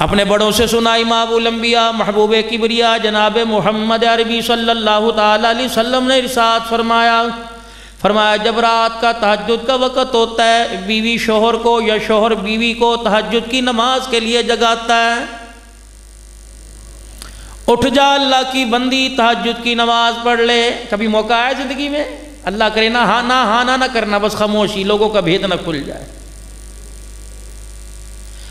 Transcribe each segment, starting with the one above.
اپنے بڑوں سے سنا امام الانبیاء محبوب کبریا جناب محمد عربی صلی اللہ تعالیٰ علیہ وسلم نے ارشاد فرمایا جب رات کا تہجد کا وقت ہوتا ہے بیوی شوہر کو یا شوہر بیوی کو تہجد کی نماز کے لیے جگاتا ہے، اٹھ جا اللہ کی بندی تہجد کی نماز پڑھ لے۔ کبھی موقع آیا زندگی میں؟ اللہ کرے نہ کرنا، بس خاموشی، لوگوں کا بھید نہ کھل جائے۔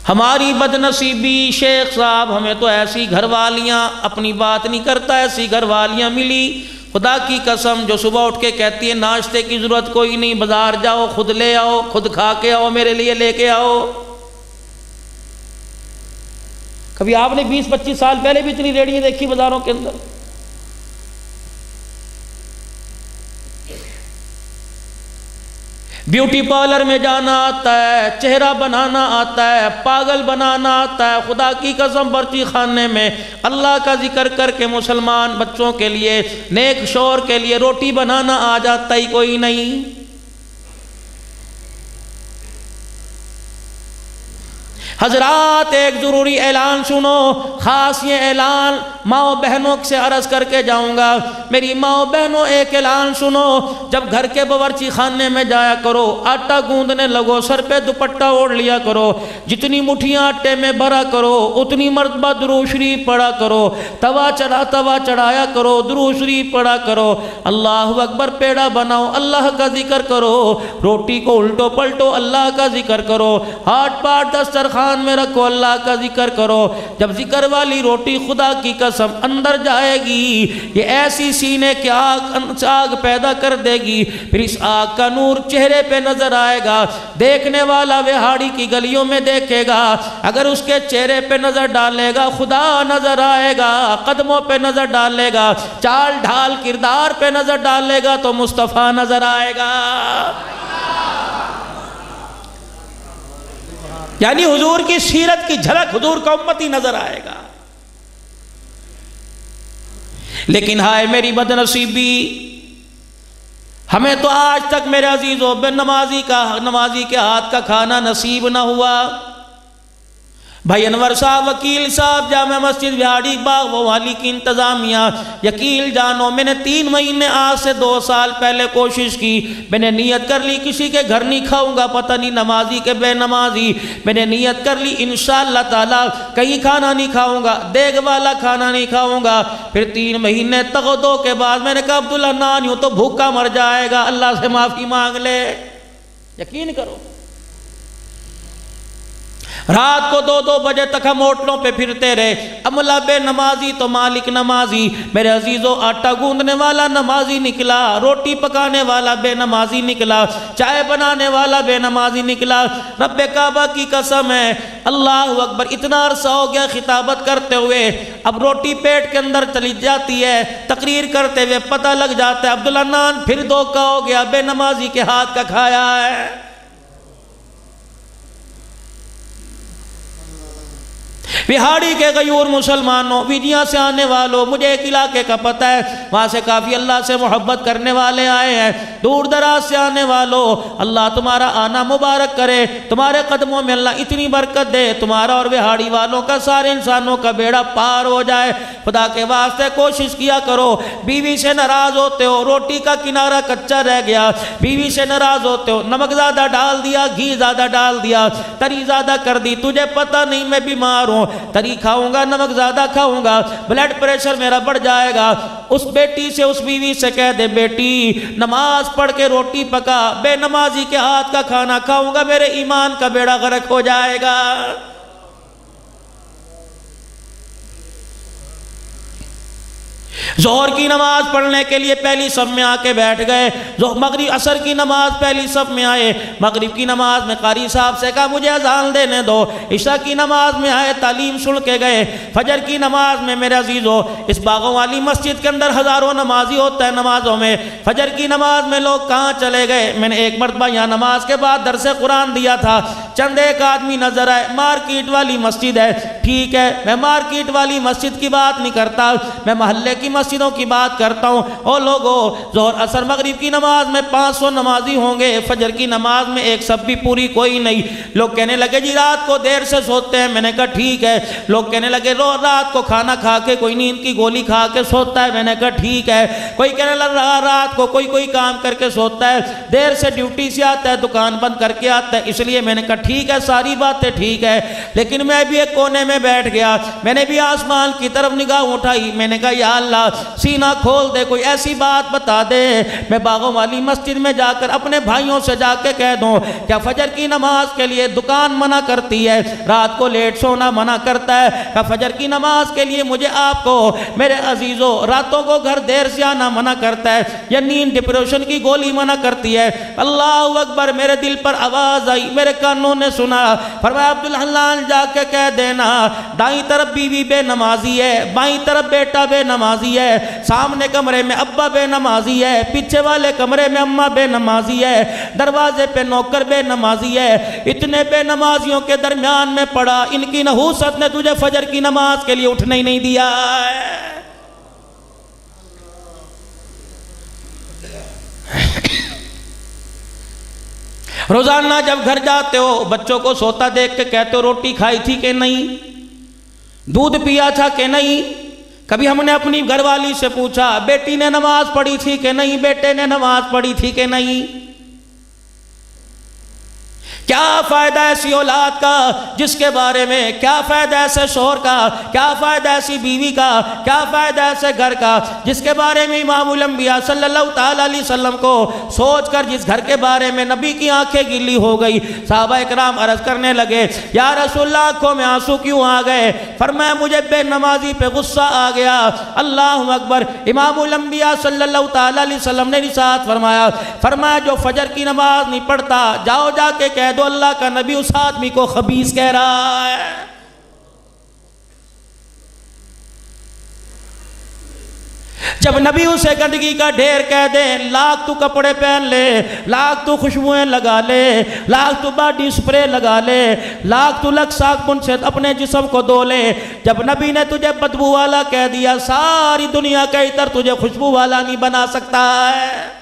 ہماری بد نصیبی شیخ صاحب، ہمیں تو ایسی گھر والیاں، اپنی بات نہیں کرتا، ایسی گھر والیاں ملی خدا کی قسم جو صبح اٹھ کے کہتی ہے ناشتے کی ضرورت کوئی نہیں، بازار جاؤ خود لے آؤ، خود کھا کے آؤ، میرے لیے لے کے آؤ۔ کبھی آپ نے 20-25 سال پہلے بھی اتنی ریڑیاں دیکھی بازاروں کے اندر؟ بیوٹی پارلر میں جانا آتا ہے، چہرہ بنانا آتا ہے، پاگل بنانا آتا ہے، خدا کی قسم برچی خانے میں اللہ کا ذکر کر کے مسلمان بچوں کے لیے، نیک شوہر کے لیے روٹی بنانا آ جاتا ہی کوئی نہیں۔ حضرات ایک ضروری اعلان سنو، خاص یہ اعلان ماؤں بہنوں سے عرض کر کے جاؤں گا۔ میری ماؤں بہنوں ایک اعلان سنو، جب گھر کے باورچی خانے میں جایا کرو آٹا گوندنے لگو، سر پہ دوپٹہ اوڑھ لیا کرو، جتنی مٹھیاں آٹے میں بھرا کرو اتنی مرتبہ درود شریف پڑھا کرو، توا چڑھایا کرو، درود شریف پڑھا کرو، اللہ اکبر پیڑا بناؤ اللہ کا ذکر کرو، روٹی کو الٹو پلٹو اللہ کا ذکر کرو، ہاتھ پاٹ دسترخوان میں رکھو اللہ کا ذکر کرو۔ جب ذکر والی روٹی خدا کی قسم اندر جائے گی یہ ایسی سینے کی آگ پیدا کر دے گی، پھر اس آگ کا نور چہرے پہ نظر آئے گا، دیکھنے والا وہاڑی کی گلیوں میں دیکھے گا، اگر اس کے چہرے پہ نظر ڈالے گا خدا نظر آئے گا، قدموں پہ نظر ڈالے گا، چال ڈھال کردار پہ نظر ڈالے گا تو مصطفیٰ نظر آئے گا۔ یعنی حضور کی سیرت کی جھلک حضور کا امتی نظر آئے گا۔ لیکن ہائے میری بد نصیبی، ہمیں تو آج تک میرے عزیزوں بے نمازی کے ہاتھ کا کھانا نصیب نہ ہوا۔ بھائی انور صاحب وکیل صاحب جامع مسجد بہاڑی باغ والی کی انتظامیہ، یقین جانو میں نے 3 مہینے آج سے 2 سال پہلے کوشش کی، میں نے نیت کر لی کسی کے گھر نہیں کھاؤں گا، پتہ نہیں نمازی کے بے نمازی، میں نے نیت کر لی انشاءاللہ تعالی کہیں کھانا نہیں کھاؤں گا، دیگ والا کھانا نہیں کھاؤں گا۔ پھر 3 مہینے تغدو کے بعد میں نے کہا عبداللہ نان یوں تو بھوکا مر جائے گا، اللہ سے معافی مانگ لے۔ یقین کرو رات کو 2-2 بجے تک ہم ہوٹلوں پہ پھرتے رہے، عملہ بے نمازی تو مالک نمازی۔ میرے عزیزوں آٹا گوندنے والا نمازی نکلا، روٹی پکانے والا بے نمازی نکلا، چائے بنانے والا بے نمازی نکلا۔ رب کعبہ کی قسم ہے اللہ اکبر، اتنا عرصہ ہو گیا خطابت کرتے ہوئے، اب روٹی پیٹ کے اندر چلی جاتی ہے، تقریر کرتے ہوئے پتہ لگ جاتا ہے عبداللہ نان پھر دھوکہ ہو گیا، بے نمازی کے ہاتھ کا کھایا ہے۔ بہاڑی کے غیور مسلمانوں، ویدیاں سے آنے والوں، مجھے ایک علاقے کا پتہ ہے وہاں سے کافی اللہ سے محبت کرنے والے آئے ہیں، دور دراز سے آنے والوں اللہ تمہارا آنا مبارک کرے، تمہارے قدموں میں اللہ اتنی برکت دے، تمہارا اور بہاڑی والوں کا سارے انسانوں کا بیڑا پار ہو جائے۔ خدا کے واسطے کوشش کیا کرو، بیوی سے ناراض ہوتے ہو روٹی کا کنارہ کچا رہ گیا، بیوی سے ناراض ہوتے ہو نمک زیادہ ڈال دیا، گھی زیادہ ڈال دیا، تری زیادہ کر دی، تجھے پتہ نہیں میں بیمار ہوں، تری کھاؤں گا نمک زیادہ کھاؤں گا بلڈ پریشر میرا بڑھ جائے گا۔ اس بیٹی سے اس بیوی سے کہہ دے بیٹی نماز پڑھ کے روٹی پکا، بے نمازی کے ہاتھ کا کھانا کھاؤں گا میرے ایمان کا بیڑا غرق ہو جائے گا۔ ظہر کی نماز پڑھنے کے لیے پہلی صف میں آ کے بیٹھ گئے، مغرب عصر کی نماز پہلی صف میں آئے، مغرب کی نماز میں قاری صاحب سے کہا مجھے اذان دینے دو، عشاء کی نماز میں آئے تعلیم سن کے گئے، فجر کی نماز میں میرے عزیزو اس باغوں والی مسجد کے اندر ہزاروں نمازی ہوتا ہے نمازوں میں، فجر کی نماز میں لوگ کہاں چلے گئے؟ میں نے ایک مرتبہ یہاں نماز کے بعد درس قرآن دیا تھا، چند ایک آدمی نظر آئے، مارکیٹ والی مسجد ہے، ٹھیک ہے میں مارکیٹ والی مسجد کی بات نہیں کرتا، میں محلے کی مسجدوں کی بات کرتا ہوں، او لوگو ظہر اثر مغرب کی نماز میں 500 نمازی ہوں گے، فجر کی نماز میں ایک سب بھی پوری کوئی نہیں۔ لوگ کہنے لگے جی رات کو دیر سے سوتے ہیں، میں نے کہا ٹھیک ہے۔ لوگ کہنے لگے رات کو کھانا کھا کے کوئی نیند کی گولی کھا کے سوتا ہے، میں نے کہا ٹھیک ہے۔ کوئی کہنے لگا رات کو کوئی کام کر کے سوتا ہے، دیر سے ڈیوٹی سے آتا ہے، دکان بند کر کے آتا ہے، اس لیے میں نے کہا ٹھیک ہے، ساری باتیں ٹھیک ہے۔ لیکن میں بھی ایک کونے میں بیٹھ گیا، میں نے بھی آسمان کی طرف نگاہ اٹھائی، میں نے کہا یا اللہ سینہ کھول دے، کوئی ایسی بات بتا دے میں باغوں والی مسجد میں جا کر اپنے بھائیوں سے جا کے کہہ دوں کیا فجر کی نماز کے لیے دکان منع کرتی ہے، رات کو لیٹ سونا منع کرتا ہے، کہ فجر کی نماز کے لیے مجھے آپ کو میرے عزیزوں راتوں کو گھر دیر سے آنا منع کرتا ہے، یا نیند ڈپریشن کی گولی منع کرتی ہے۔ اللہ اکبر، میرے دل پر آواز آئی، میرے کانوں نے سنا، فرمایا عبدالحنان جا کے کہہ دینا دائیں طرف بیوی بے نمازی ہے، بائیں طرف بیٹا بے نمازی ہے، سامنے کمرے میں ابا بے نمازی ہے، پیچھے والے کمرے میں اماں بے نمازی ہے، دروازے پہ نوکر بے نمازی ہے، اتنے بے نمازیوں کے درمیان میں پڑا، ان کی نحوست نے تجھے فجر کی نماز کے لیے اٹھنے ہی نہیں دیا ہے۔ روزانہ جب گھر جاتے ہو بچوں کو سوتا دیکھ کے کہتے ہو روٹی کھائی تھی کہ نہیں، دودھ پیا تھا کہ نہیں۔ کبھی ہم نے اپنی گھر والی سے پوچھا بیٹی نے نماز پڑھی تھی کہ نہیں، بیٹے نے نماز پڑھی تھی کہ نہیں۔ کیا فائدہ ایسی اولاد کا جس کے بارے میں، کیا فائدہ ایسے شوہر کا، کیا فائدہ ایسی بیوی کا، کیا فائدہ ایسے گھر کا جس کے بارے میں امام الانبیاء صلی اللہ تعالیٰ علیہ وسلم کو سوچ کر جس گھر کے بارے میں نبی کی آنکھیں گیلی ہو گئی۔ صحابہ اکرام عرض کرنے لگے یا رسول اللہ آنکھوں میں آنسو کیوں آ گئے؟ فرمایا مجھے بے نمازی پہ غصہ آ گیا۔ اللہ اکبر، امام الانبیاء صلی اللہ تعالیٰ علیہ وسلم نے ارشاد فرمایا جو فجر کی نماز نہیں پڑھتا جاؤ جا کے کہہ دو اللہ کا نبی اس آدمی کو خبیث کہہ رہا ہے۔ جب نبی اسے گندگی کا ڈھیر کہہ دے، لاکھ تو کپڑے پہن لے، لاکھ تو خوشبوئیں لگا لے، لاکھ تو باڈی سپرے لگا لے، لاکھ تو لکھ صابن سے اپنے جسم کو دھو لے، جب نبی نے تجھے بدبو والا کہہ دیا ساری دنیا کا عطر تجھے خوشبو والا نہیں بنا سکتا ہے۔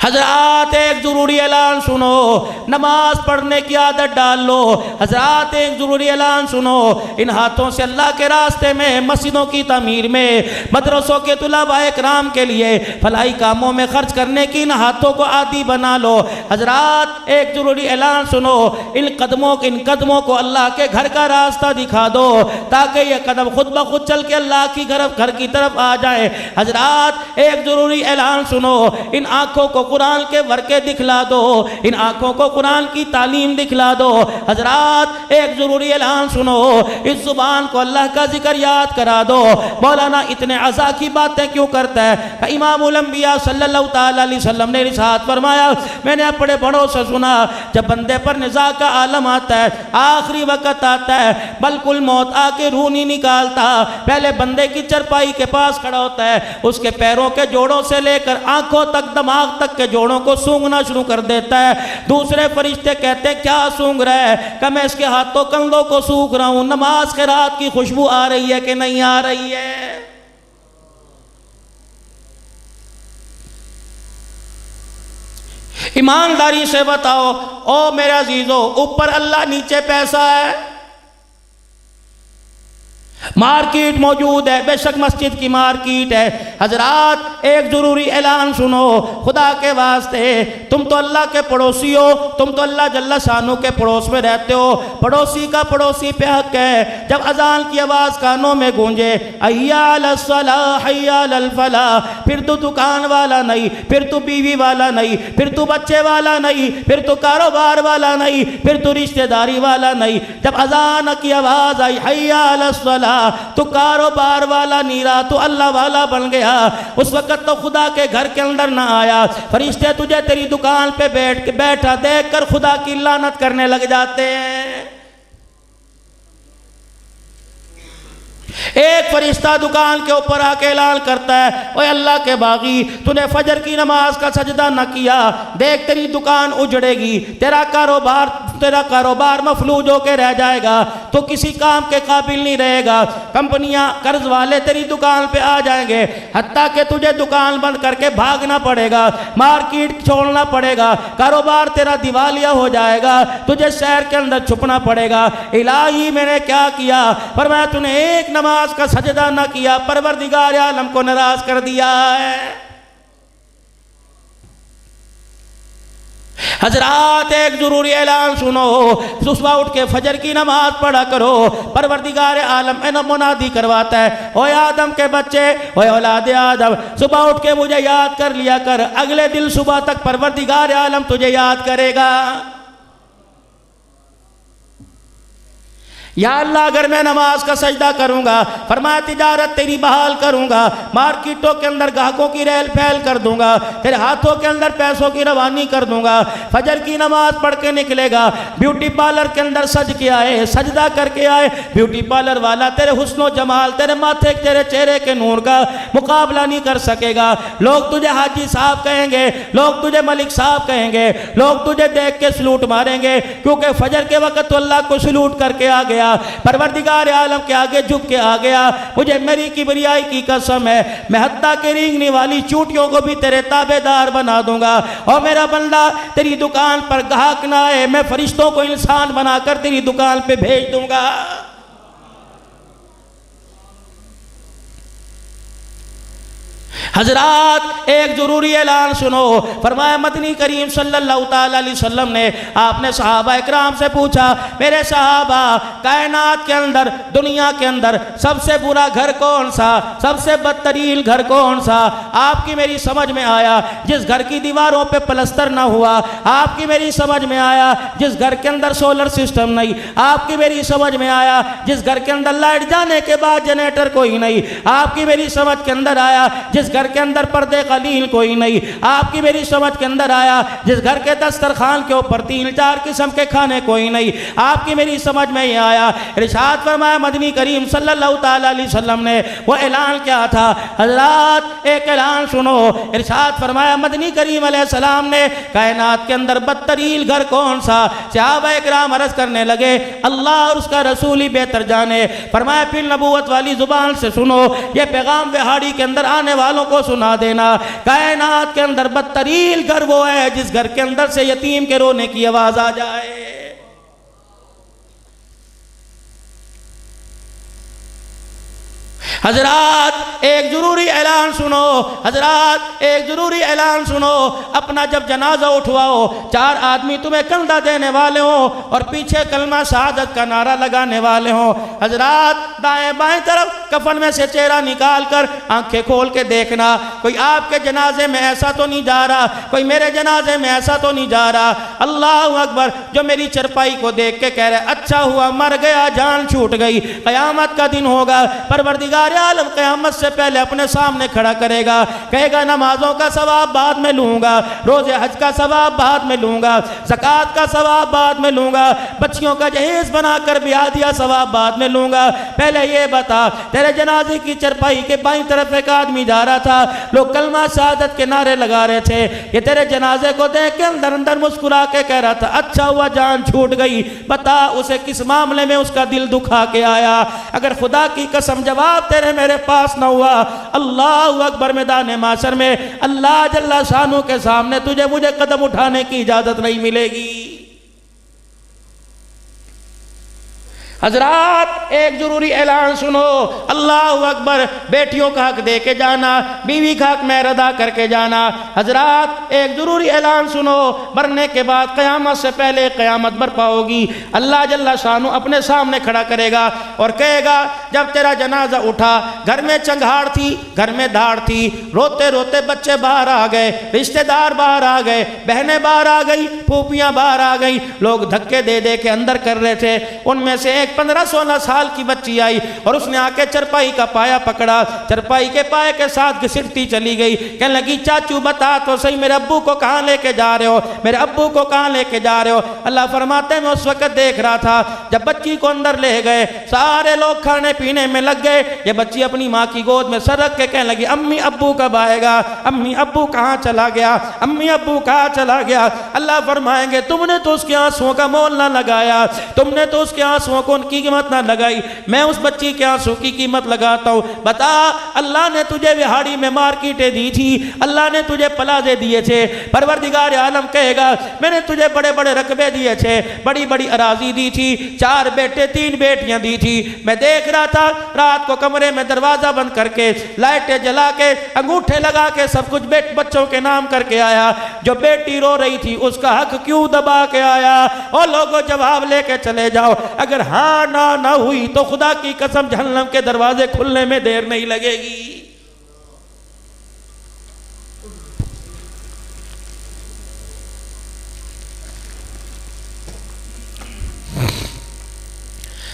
حضرات ایک ضروری اعلان سنو، نماز پڑھنے کی عادت ڈال لو۔ حضرات ایک ضروری اعلان سنو، ان ہاتھوں سے اللہ کے راستے میں، مسجدوں کی تعمیر میں، مدرسوں کے طلباء اکرام کے لیے فلاحی کاموں میں خرچ کرنے کی ان ہاتھوں کو عادی بنا لو۔ حضرات ایک ضروری اعلان سنو، ان قدموں کو اللہ کے گھر کا راستہ دکھا دو تاکہ یہ قدم خود بخود چل کے اللہ کی گھر کی طرف آ جائے۔ حضرات ایک ضروری اعلان سنو، ان آنکھوں کو قرآن کے ورقے دکھلا دو، ان آنکھوں کو قرآن کی تعلیم دکھلا دو۔ حضرات ایک ضروری اعلان سنو، اس زبان کو اللہ کا ذکر یاد کرا دو۔ مولانا اتنے عزا کی باتیں کیوں کرتا ہے؟ امام الانبیاء صلی اللہ تعالیٰ علیہ وسلم نے ارشاد فرمایا، میں نے اپنے بڑوں سے سنا جب بندے پر نزاع کا عالم آتا ہے، آخری وقت آتا ہے، ملکل موت آ کے روح نہیں نکالتا، پہلے بندے کی چرپائی کے پاس کھڑا ہوتا ہے، اس کے پیروں کے جوڑوں سے لے کر آنکھوں تک، دماغ تک کے جوڑوں کو سونگنا شروع کر دیتا ہے۔ دوسرے فرشتے کہتے ہیں کیا سونگ رہا ہے؟ کہ میں اس کے ہاتھوں کندھوں کو سونگ رہا ہوں، نماز کے رات کی خوشبو آ رہی ہے کہ نہیں آ رہی ہے؟ ایمانداری سے بتاؤ او میرے عزیزو، اوپر اللہ نیچے پیسہ ہے، مارکیٹ موجود ہے، بے شک مسجد کی مارکیٹ ہے۔ حضرات ایک ضروری اعلان سنو، خدا کے واسطے تم تو اللہ کے پڑوسی ہو، تم تو اللہ جل شانہ کے پڑوس میں رہتے ہو، پڑوسی کا پڑوسی پہ حق ہے۔ جب اذان کی آواز کانوں میں گونجے حی علی الصلاۃ حی علی الفلاح، پھر تو دکان والا نہیں، پھر تو بیوی والا نہیں، پھر تو بچے والا نہیں، پھر تو کاروبار والا نہیں، پھر تو رشتہ داری والا نہیں، جب اذان کی آواز آئی حی علی الصلاۃ تو کاروبار والا نہیں رہا، تو اللہ والا بن گیا۔ اس وقت تو خدا کے گھر کے اندر نہ آیا، فرشتے تجھے تیری دکان پہ بیٹھا دیکھ کر خدا کی لعنت کرنے لگ جاتے ہیں۔ ایک فرشتہ دکان کے اوپر آ کے اعلان کرتا ہے، اوے اللہ کے باغی، تو نے فجر کی نماز کا سجدہ نہ کیا، دیکھ تیری دکان اجڑے گی، تیرا کاروبار مفلوج ہو کے رہ جائے گا، تو کسی کام کے قابل نہیں رہے گا، کمپنیاں قرض والے تیری دکان پہ آ جائیں گے، حتیٰ کہ تجھے دکان بند کر کے بھاگنا پڑے گا، مارکیٹ چھوڑنا پڑے گا، کاروبار تیرا دیوالیہ ہو جائے گا، تجھے شہر کے اندر چھپنا پڑے گا۔ الہی میں نے کیا کیا؟ فرمایا تو نے ایک نماز کا سجدہ نہ کیا، پروردگار عالم کو ناراض کر دیا ہے۔ حضرات ایک ضروری اعلان سنو، صبح اٹھ کے فجر کی نماز پڑھا کرو، پروردگار عالم منادی کرواتا ہے، اوے آدم کے بچے، اوے اولاد آدم، صبح اٹھ کے مجھے یاد کر لیا کر، اگلے دن صبح تک پروردگار عالم تجھے یاد کرے گا۔ یا اللہ اگر میں نماز کا سجدہ کروں گا، فرمایا تجارت تیری بحال کروں گا، مارکیٹوں کے اندر گاہکوں کی ریل پھیل کر دوں گا، تیرے ہاتھوں کے اندر پیسوں کی روانی کر دوں گا، فجر کی نماز پڑھ کے نکلے گا، بیوٹی پارلر کے اندر سج کے آئے، سجدہ کر کے آئے، بیوٹی پارلر والا تیرے حسن و جمال، تیرے ماتھے تیرے چہرے کے نور کا مقابلہ نہیں کر سکے گا، لوگ تجھے حاجی صاحب کہیں گے، لوگ تجھے ملک صاحب کہیں گے، لوگ تجھے دیکھ کے سلوٹ ماریں گے، کیونکہ فجر کے وقت تو اللہ کو سلوٹ کر کے آ گیا، پروردگار عالم کے آگے جھک کے آ گیا، مجھے میری کبریائی کی قسم ہے، میں حتیٰ کہ رینگنے والی چوٹیوں کو بھی تیرے تابعدار بنا دوں گا، اور میرا بندہ تیری دکان پر گاہک نہ آئے، میں فرشتوں کو انسان بنا کر تیری دکان پہ بھیج دوں گا۔ حضرات ایک ضروری اعلان سنو، فرمایا مدنی کریم صلی اللہ تعالی علیہ وسلم نے، آپ نے صحابہ اکرام سے پوچھا، میرے صحابہ کائنات کے اندر، دنیا کے اندر سب سے برا گھر کون سا، سب سے بدترین گھر کون سا؟ آپ کی میری سمجھ میں آیا جس گھر کی دیواروں پہ پلستر نہ ہوا، آپ کی میری سمجھ میں آیا جس گھر کے اندر سولر سسٹم نہیں، آپ کی میری سمجھ میں آیا جس گھر کے اندر لائٹ جانے کے بعد جنریٹر کوئی نہیں، آپ کی میری سمجھ کے اندر آیا جس گھر کے اندر پردے قلیل کوئی نہیں، آپ کی میری سمجھ کے اندر آیا جس گھر کے دسترخوان کے اوپر 3-4 قسم کے کھانے کوئی نہیں، آپ کی میری سمجھ میں یہ آیا۔ ارشاد فرمایا مدنی کریم صلی اللہ تعالی علیہ وسلم نے، وہ اعلان کیا تھا؟ حضرات ایک اعلان سنو، ارشاد فرمایا مدنی کریم علیہ السلام نے، کائنات کے اندر بدترین گھر کون سا؟ صحابہ اکرام عرض کرنے لگے اللہ اور اس کا رسول ہی بہتر جانے۔ فرمایا پھر نبوت والی زبان سے سنو، یہ پیغام بہاڑی کے اندر آنے والوں کو سنا دینا، کائنات کے اندر بدترین گھر وہ ہے جس گھر کے اندر سے یتیم کے رونے کی آواز آ جائے۔ حضرات ایک ضروری اعلان سنو، حضرات ایک ضروری اعلان سنو، اپنا جب جنازہ اٹھواؤ، 4 آدمی تمہیں کندھا دینے والے ہوں اور پیچھے کلمہ شہادت کا نعرہ لگانے والے ہوں، حضرات دائیں بائیں طرف کفن میں سے چہرہ نکال کر آنکھیں کھول کے دیکھنا، کوئی آپ کے جنازے میں ایسا تو نہیں جا رہا، کوئی میرے جنازے میں ایسا تو نہیں جا رہا، اللہ اکبر، جو میری چرپائی کو دیکھ کے کہہ رہے اچھا ہوا مر گیا، جان چھوٹ گئی، قیامت کا دن ہوگا، پروردگار عالم قیامت سے پہلے اپنے سامنے کھڑا کرے گا، کہے گا نمازوں کا ثواب بعد میں لوں گا، روزے حج کا ثواب بعد میں لوں گا، زکوٰۃ کا ثواب بعد میں لوں گا، بچیوں کا جہیز بنا کر بیاہ دیا ثواب بعد میں لوں گا، پہلے یہ بتا تیرے جنازے کی چرپائی کے بائیں طرف ایک آدمی جا رہا تھا، لوگ کلمہ شہادت کے نعرے لگا رہے تھے، یہ تیرے جنازے کو دیکھ کے اندر اندر مسکرا کے کہہ رہا تھا اچھا ہوا جان چھوٹ گئی، بتا اسے کس معاملے میں اس کا دل دکھا کے آیا؟ اگر خدا کی قسم جواب تیرے میرے پاس نہ ہوا، اللہ اکبر، میدان محشر میں اللہ جل شانہ کے سامنے تجھے مجھے قدم اٹھانے کی اجازت نہیں ملے گی۔ حضرات ایک ضروری اعلان سنو، اللہ اکبر، بیٹیوں کا حق دے کے جانا، بیوی کا حق مہر ادا کر کے جانا۔ حضرات ایک ضروری اعلان سنو، مرنے کے بعد قیامت سے پہلے قیامت برپا ہوگی، اللہ جل شانہ اپنے سامنے کھڑا کرے گا اور کہے گا جب تیرا جنازہ اٹھا، گھر میں چنگھاڑ تھی، گھر میں دھاڑ تھی، روتے روتے بچے باہر آ گئے، رشتہ دار باہر آ گئے، بہنیں باہر آ گئی، پھوپھیاں باہر آ گئی، لوگ دھکے دے دے کے اندر کر رہے تھے، ان میں سے ایک ایک 15-16 سال کی بچی آئی اور اس نے آ کے چرپائی کا پایا پکڑا، چرپائی کے پائے کے ساتھ گھسٹتی چلی گئی، کہنے لگی چاچو بتا تو صحیح میرے ابو کو کہاں لے کے جا رہے ہو، میرے ابو کو کہاں لے کے جا رہے ہو؟ اللہ فرماتے ہیں میں اس وقت دیکھ رہا تھا جب بچی کو اندر لے گئے، سارے لوگ کھانے پینے میں لگ گئے، یہ بچی اپنی ماں کی گود میں سر رکھ کے کہنے لگی امی ابو کب آئے گا، امی ابو کہاں چلا گیا، امی ابو کہاں چلا گیا؟ اللہ فرمائیں گے تم نے تو اس کے آنسوؤں کا مول نہ لگایا، تم نے تو اس کے آنسوؤں کو ان کی قیمت نہ لگائی، میں اس بچی کے آنسو کی قیمت لگاتا ہوں۔ بتا اللہ نے تجھے وہاڑی میں مارکیٹیں دی تھی، اللہ نے تجھے پلازے دیے تھے، پروردگار عالم کہے گا میں نے تجھے بڑے بڑے رقبے دیے تھے، بڑی بڑی اراضی دی تھی، 4 بیٹے 3 بیٹیاں دی تھی، میں دیکھ رہا تھا رات کو کمرے میں دروازہ بند کر کے لائٹیں جلا کے انگوٹھے لگا کے سب کچھ بچوں کے نام کر کے آیا، جو بیٹی رو رہی تھی اس کا حق کیوں دبا کے آیا؟ اور لوگوں جواب لے کے چلے جاؤ، اگر ہاں نہ ہوئی تو خدا کی قسم جہنم کے دروازے کھلنے میں دیر نہیں لگے گی۔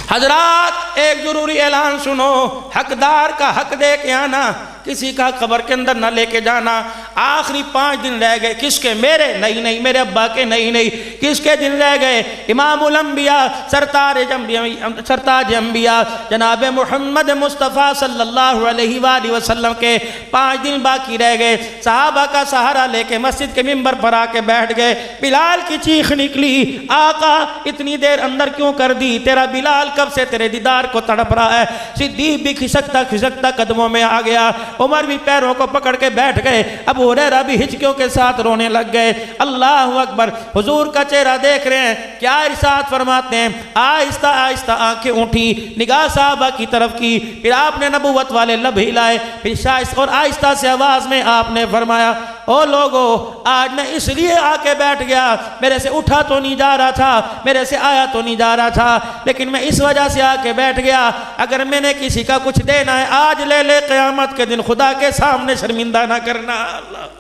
حضرات ایک ضروری اعلان سنو، حقدار کا حق دے کے آنا، کسی کا قبر کے اندر نہ لے کے جانا۔ آخری 5 دن رہ گئے، کس کے؟ میرے نہیں، میرے ابا کے نہیں، کس کے دن رہ گئے؟ امام الانبیاء سرتاج انبیاء جناب محمد مصطفیٰ صلی اللہ علیہ وآلہ وسلم کے 5 دن باقی رہ گئے۔ صحابہ کا سہارا لے کے مسجد کے ممبر پر آ کے بیٹھ گئے، بلال کی چیخ نکلی، آقا اتنی دیر اندر کیوں کر دی؟ تیرا بلال کب سے تیرے دیدار کو تڑپ رہا ہے۔ صدیق بھی کھسکتا قدموں میں آ گیا، عمر بھی پیروں کو پکڑ کے بیٹھ گئے، ابو ہریرہ بھی ہچکیوں کے ساتھ رونے لگ گئے۔ اللہ اکبر، حضور کا چہرہ دیکھ رہے ہیں، کیا ارشاد فرماتے ہیں؟ آہستہ آہستہ آنکھیں اٹھی، نگاہ صحابہ کی طرف کی، پھر آپ نے نبوت والے لب ہلائے، پھر شائستہ اور آہستہ سے آواز میں آپ نے فرمایا او لوگو آج میں اس لیے آ کے بیٹھ گیا، میرے سے اٹھا تو نہیں جا رہا تھا، میرے سے آیا تو نہیں جا رہا تھا، لیکن میں اس وجہ سے آ کے بیٹھ گیا، اگر میں نے کسی کا کچھ دینا ہے آج لے لے، قیامت کے دن خدا کے سامنے شرمندہ نہ کرنا۔ اللہ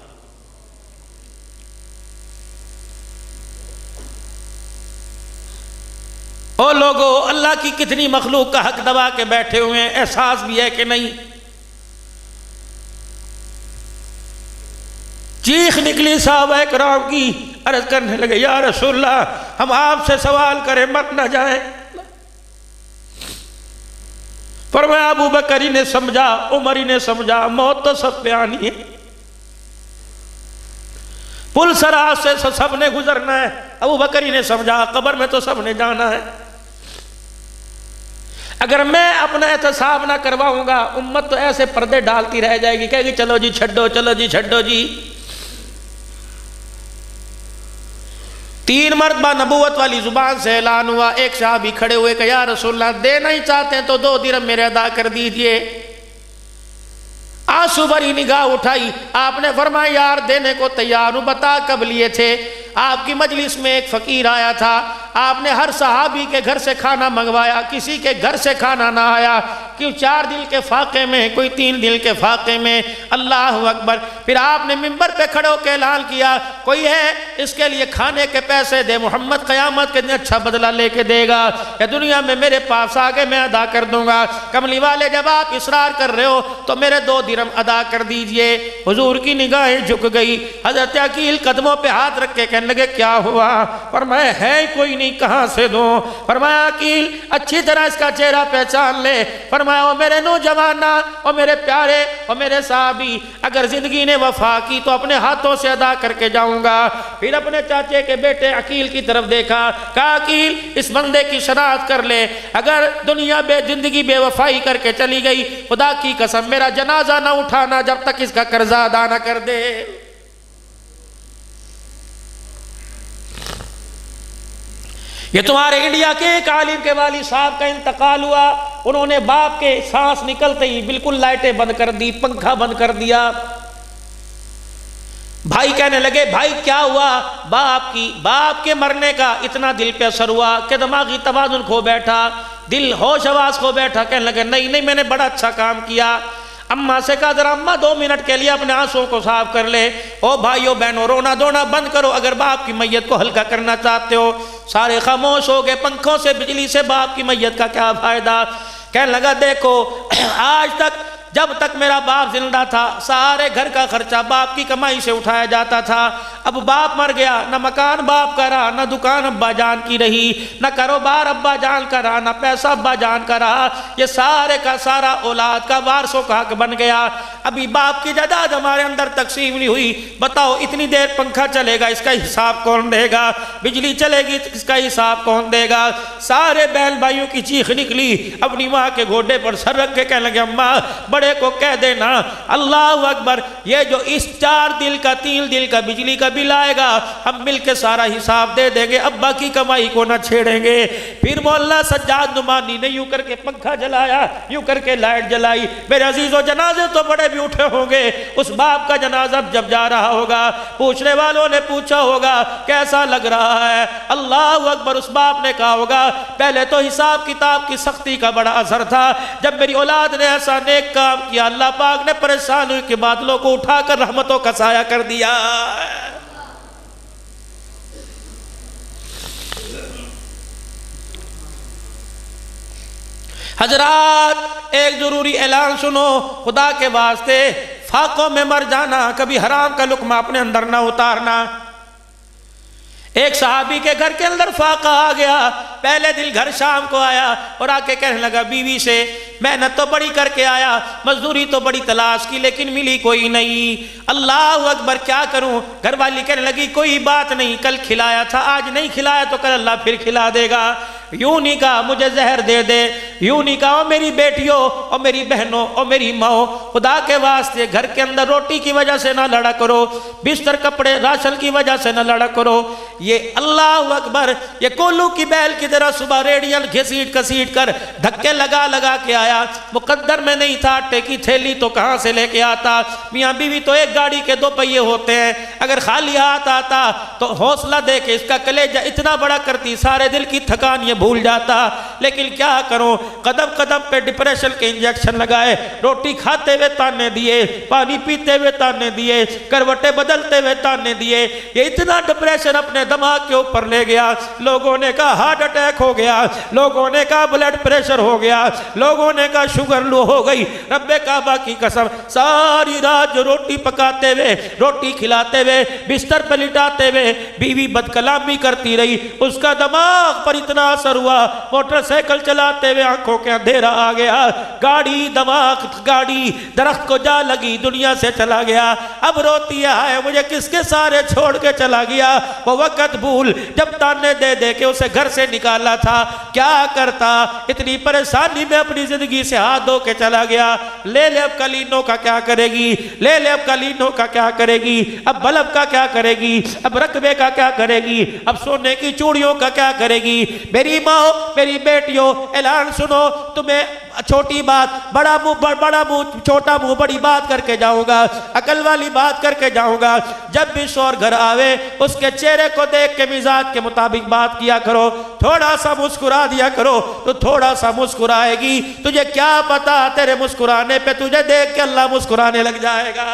او لوگو اللہ کی کتنی مخلوق کا حق دبا کے بیٹھے ہوئے ہیں، احساس بھی ہے کہ نہیں؟ چیخ نکلی صحابہ کرام کی، عرض کرنے لگے یا رسول اللہ ہم آپ سے سوال کریں مت نہ جائیں۔ فرمایا ابو بکر ہی نے سمجھا، عمر ہی نے سمجھا، موت تو سب پہ آنی ہے، پل صراط سے سب نے گزرنا ہے۔ ابو بکر ہی نے سمجھا قبر میں تو سب نے جانا ہے، اگر میں اپنا احتساب نہ کرواؤں گا امت تو ایسے پردے ڈالتی رہ جائے گی، کہے گی چلو جی چھڈو، چلو جی چھڈو جی۔ 3 مرتبہ نبوت والی زبان سے اعلان ہوا، ایک صحابی کھڑے ہوئے کہ یا رسول اللہ دینا ہی چاہتے ہیں تو 2 درہم میرے ادا کر دیجئے۔ آنسو بھری نگاہ اٹھائی، آپ نے فرمایا یار دینے کو تیار ہوں، بتا کب لیے تھے؟ آپ کی مجلس میں ایک فقیر آیا تھا، آپ نے ہر صحابی کے گھر سے کھانا منگوایا، کسی کے گھر سے کھانا نہ آیا، کیوں 4 دن کے فاقے میں، کوئی 3 دن کے فاقے میں۔ اللہ اکبر، پھر آپ نے منبر پہ کھڑے ہو کے اعلان کیا کوئی ہے اس کے لیے کھانے کے پیسے دے، محمد قیامت کے دن اچھا بدلہ لے کے دے گا، یا دنیا میں میرے پاس آگے میں ادا کر دوں گا۔ کملی والے جب آپ اصرار کر رہے ہو تو میرے 2 درہم ادا کر دیجئے۔ حضور کی نگاہیں جھک گئی، حضرت عقیل قدموں پہ ہاتھ رکھ کے کہنے لگے کیا ہوا؟ فرمایا ہے کوئی نہیں، کہاں سے دوں؟ فرمایا عقیل اچھی طرح اس کا چہرہ پہچان لے۔ فرمایا او میرے نوجوانہ، او میرے پیارے، او میرے صحابی، اگر زندگی نے وفا کی تو اپنے ہاتھوں سے ادا کر کے جاؤں گا۔ پھر اپنے چاچے کے بیٹے عقیل کی طرف دیکھا، کہا عقیل اس بندے کی شناخت کر لے، اگر دنیا زندگی بے وفائی کر کے چلی گئی خدا کی قسم میرا جنازہ نہ اٹھانا جب تک اس کا قرضہ ادا نہ کر دے۔ یہ تمہارے انڈیا کے ایک عالم کے والد صاحب کا انتقال ہوا، انہوں نے باپ کے سانس نکلتے ہی بالکل لائٹیں بند کر دی، پنکھا بند کر دیا۔ بھائی کہنے لگے بھائی کیا ہوا؟ باپ کے مرنے کا اتنا دل پہ اثر ہوا کہ دماغی توازن کھو بیٹھا، دل ہوش آواز کھو بیٹھا، کہنے لگے نہیں میں نے بڑا اچھا کام کیا، اماں سے کہا ذرا اماں 2 منٹ کے لیے اپنے آنسوں کو صاف کر لے۔ او بھائیو بہنوں رونا دھونا بند کرو اگر باپ کی میت کو ہلکا کرنا چاہتے ہو۔ سارے خاموش ہو گئے، پنکھوں سے بجلی سے باپ کی میت کا کیا فائدہ۔ کہنے لگا دیکھو آج تک جب تک میرا باپ زندہ تھا سارے گھر کا خرچہ باپ کی کمائی سے اٹھایا جاتا تھا، اب باپ مر گیا، نہ مکان باپ کا رہا، نہ دکان ابا جان کی رہی، نہ کاروبار ابا جان کا رہا، نہ پیسہ ابا جان کا رہا، یہ سارے کا سارا اولاد کا وارثوں کا حق بن گیا۔ ابھی باپ کی جائیداد ہمارے اندر تقسیم نہیں ہوئی، بتاؤ اتنی دیر پنکھا چلے گا اس کا حساب کون دے گا، بجلی چلے گی اس کا حساب کون دے گا۔ سارے بہن بھائیوں کی چیخ نکلی، اپنی ماں کے گھوڑے پر سر رکھ کے کہنے لگے اماں بڑے کو کہہ دینا اللہ اکبر، یہ جو اس 4 دل کا 3 دل کا بجلی کا بل آئے گا ہم مل کے سارا حساب دے دیں گے، ابا کی کمائی کو نہ چھیڑیں گے۔ پھر مولا سجاد نعمانی نے یوں کر کے پنکھا جلایا، یوں کر کے لائٹ جلائی۔ میرے عزیزو جنازے تو بڑے بھی اٹھے ہوں گے، اس باپ کا جنازہ جب جا رہا ہوگا پوچھنے والوں نے پوچھا ہوگا کیسا لگ رہا ہے، اللہ اکبر، اس باپ نے کہا ہوگا پہلے تو حساب کتاب کی سختی کا بڑا اثر تھا، جب میری اولاد نے ایسا نیک کام کیا اللہ پاک نے پریشان ہوئی کے بادلوں کو اٹھا کر رحمتوں کا سایہ کر دیا۔ حضرات ایک ضروری اعلان سنو، خدا کے واسطے فاقوں میں مر جانا، کبھی حرام کا لقمہ اپنے اندر نہ اتارنا۔ ایک صحابی کے گھر کے اندر فاقہ آ گیا، پہلے دن گھر شام کو آیا اور آ کے کہنے لگا بیوی سے محنت تو بڑی کر کے آیا، مزدوری تو بڑی تلاش کی لیکن ملی کوئی نہیں، اللہ اکبر کیا کروں۔ گھر والی کہنے لگی کوئی بات نہیں، کل کھلایا تھا آج نہیں کھلایا تو کل اللہ پھر کھلا دے گا۔ یوں نہیں کہا مجھے زہر دے دے، یوں نہیں کہا میری بیٹیوں اور میری بہنوں اور میری ماں، خدا کے واسطے گھر کے اندر روٹی کی وجہ سے نہ لڑا کرو، بستر کپڑے راشن کی وجہ سے نہ لڑا کرو۔ یہ اللہ اکبر، یہ کولو کی بیل کی طرح صبح ریڈیل گھسیٹ کسیٹ کر دھکے لگا لگا کے آیا، مقدر میں نہیں تھا آٹے کی تھیلی تو کہاں سے لے کے آتا۔ میاں بیوی تو ایک گاڑی کے 2 پہیے ہوتے ہیں، اگر خالی ہاتھ آتا تو حوصلہ دے کے اس کا کلیجہ اتنا بڑا کرتی سارے دل کی تھکان یہ بھول جاتا، لیکن کیا کروں، قدم قدم پہ ڈپریشن کے انجیکشن لگائے، روٹی کھاتے ہوئے تانے دیے، پانی پیتے ہوئے تانے دیے، کروٹیں بدلتے ہوئے تانے دیے، یہ اتنا ڈپریشن اپنے دماغ کے اوپر لے گیا۔ لوگوں نے کہا ہارٹ اٹیک ہو گیا، لوگوں نے کہا بلڈ پریشر ہو گیا، لوگوں نے کہا شوگر لو ہو گئی۔ رب کعبہ کی قسم ساری رات جو روٹی پکاتے ہوئے روٹی کھلاتے ہوئے بستر پہ لٹاتے ہوئے بیوی بد کلامی کرتی رہی، اس کا دماغ پر اتنا اثر ہوا، موٹر سائیکل چلاتے ہوئے آنکھوں کے اندھیرا آ گیا، گاڑی دماغ گاڑی درخت کو جا لگی، دنیا سے چلا گیا۔ اب روتی ہے مجھے کس کے سارے چھوڑ کے چلا گیا، وہ وقت بھول جب تانے دے دے کے اسے گھر سے نکالا تھا، کیا کرتا، اتنی پریشانی میں اپنی زندگی سے ہاتھ دھو کے چلا گیا۔ لے لے اب کلینوں کا کیا کرے گی، لے لے اب کلینوں کا کیا کرے گی، اب بلب کا کیا کرے گی، اب رقبے کا کیا کرے گی، اب سونے کی چوڑیوں کا کیا کرے گی۔ میری ماں میری بیٹیوں اعلان سنو، تمہیں چھوٹی بات بڑا منہ چھوٹا منہ بڑی بات کر کے جاؤں گا، عقل والی بات کر کے جاؤں گا۔ جب بھی شوہر گھر آوے اس کے چہرے کو دیکھ کے مزاج کے مطابق بات کیا کرو، تھوڑا سا مسکرا دیا کرو تو تھوڑا سا مسکرائے گی، تجھے کیا پتا تیرے مسکرانے پہ تجھے دیکھ کے اللہ مسکرانے لگ جائے گا۔